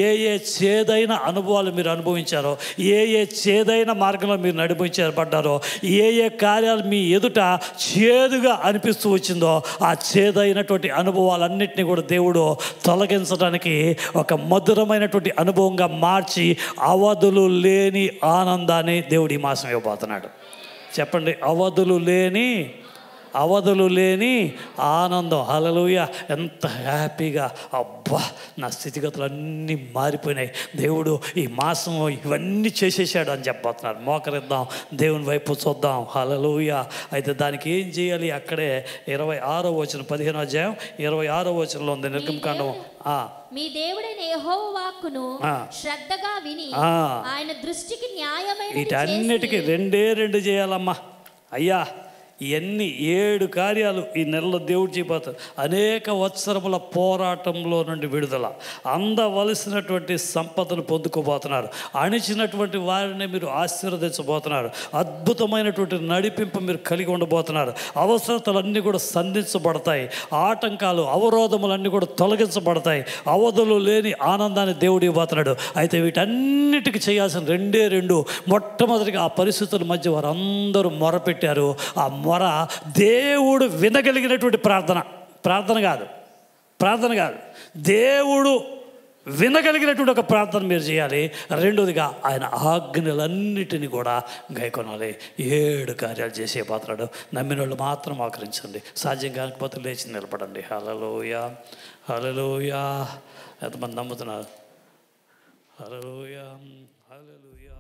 ఏ చేదైన అనుభవాలు మీరు అనుభవించారో, ఏ చేదైన మార్గంలో మీరు నడిపించబడ్డారో, ఏ కార్యాలు మీ ఎదుట చేదుగా అనిపిస్తూ వచ్చిందో ఆ చేదైనటువంటి అనుభవాలన్నింటినీ కూడా దేవుడు తొలగించడానికి ఒక మధురమైనటువంటి అనుభవంగా మార్చి అవధులు లేని ఆనందాన్ని దేవుడు ఈ మాసం ఇవ్వబోతున్నాడు. చెప్పండి, అవధులు లేని ఆనందం. హల్లెలూయా. ఎంత హ్యాపీగా, అబ్బా నా స్థితిగతులు అన్నీ మారిపోయినాయి, దేవుడు ఈ మాసం ఇవన్నీ చేసేసాడు అని చెప్పబోతున్నారు. మోకరిద్దాం, దేవుని వైపు చూద్దాం. హల్లెలూయా. అయితే దానికి ఏం చేయాలి? అక్కడే 26వ వచనం, 15వ అధ్యాయం 26వ వచనంలో ఉంది నిర్గమకాండం. మీ దేవుడైన యెహోవా వాక్కును శ్రద్ధగా విని ఆయన దృష్టికి న్యాయమైన వీటన్నిటికీ 2 చేయాలమ్మా. అయ్యా, ఇవన్నీ 7 కార్యాలు ఈ నెలలో దేవుడు చేయబోతారు. అనేక వత్సరముల పోరాటంలో నుండి విడుదల, అందవలసినటువంటి సంపదను పొందుకోబోతున్నారు, అణిచినటువంటి వారిని మీరు ఆశీర్వదించబోతున్నారు, అద్భుతమైనటువంటి నడిపింపు మీరు కలిగి ఉండబోతున్నారు. అవసరతలన్నీ కూడా సంధించబడతాయి, ఆటంకాలు అవరోధములన్నీ కూడా తొలగించబడతాయి, అవధులు లేని ఆనందాన్ని దేవుడు ఇవ్వబోతున్నాడు. అయితే వీటన్నిటికీ చేయాల్సిన 2 మొట్టమొదటిగా ఆ పరిస్థితుల మధ్య వారందరూ మొరపెట్టారు. ఆ మొర దేవుడు వినగలిగినటువంటి ప్రార్థన కాదు, దేవుడు వినగలిగినటువంటి ఒక ప్రార్థన మీరు చేయాలి. 2వదిగా ఆయన ఆజ్ఞలన్నిటినీ కూడా గైకొనాలి. 7 కార్యాలు చేసే పాత్రడు. నమ్మిన వాళ్ళు మాత్రం ఆకరించండి, సాధ్యం కాకపోతే లేచి నిలబడండి. హల్లెలూయా, హల్లెలూయా. ఎంతమంది నమ్ముతున్నారు? హల్లెలూయా, హల్లెలూయా.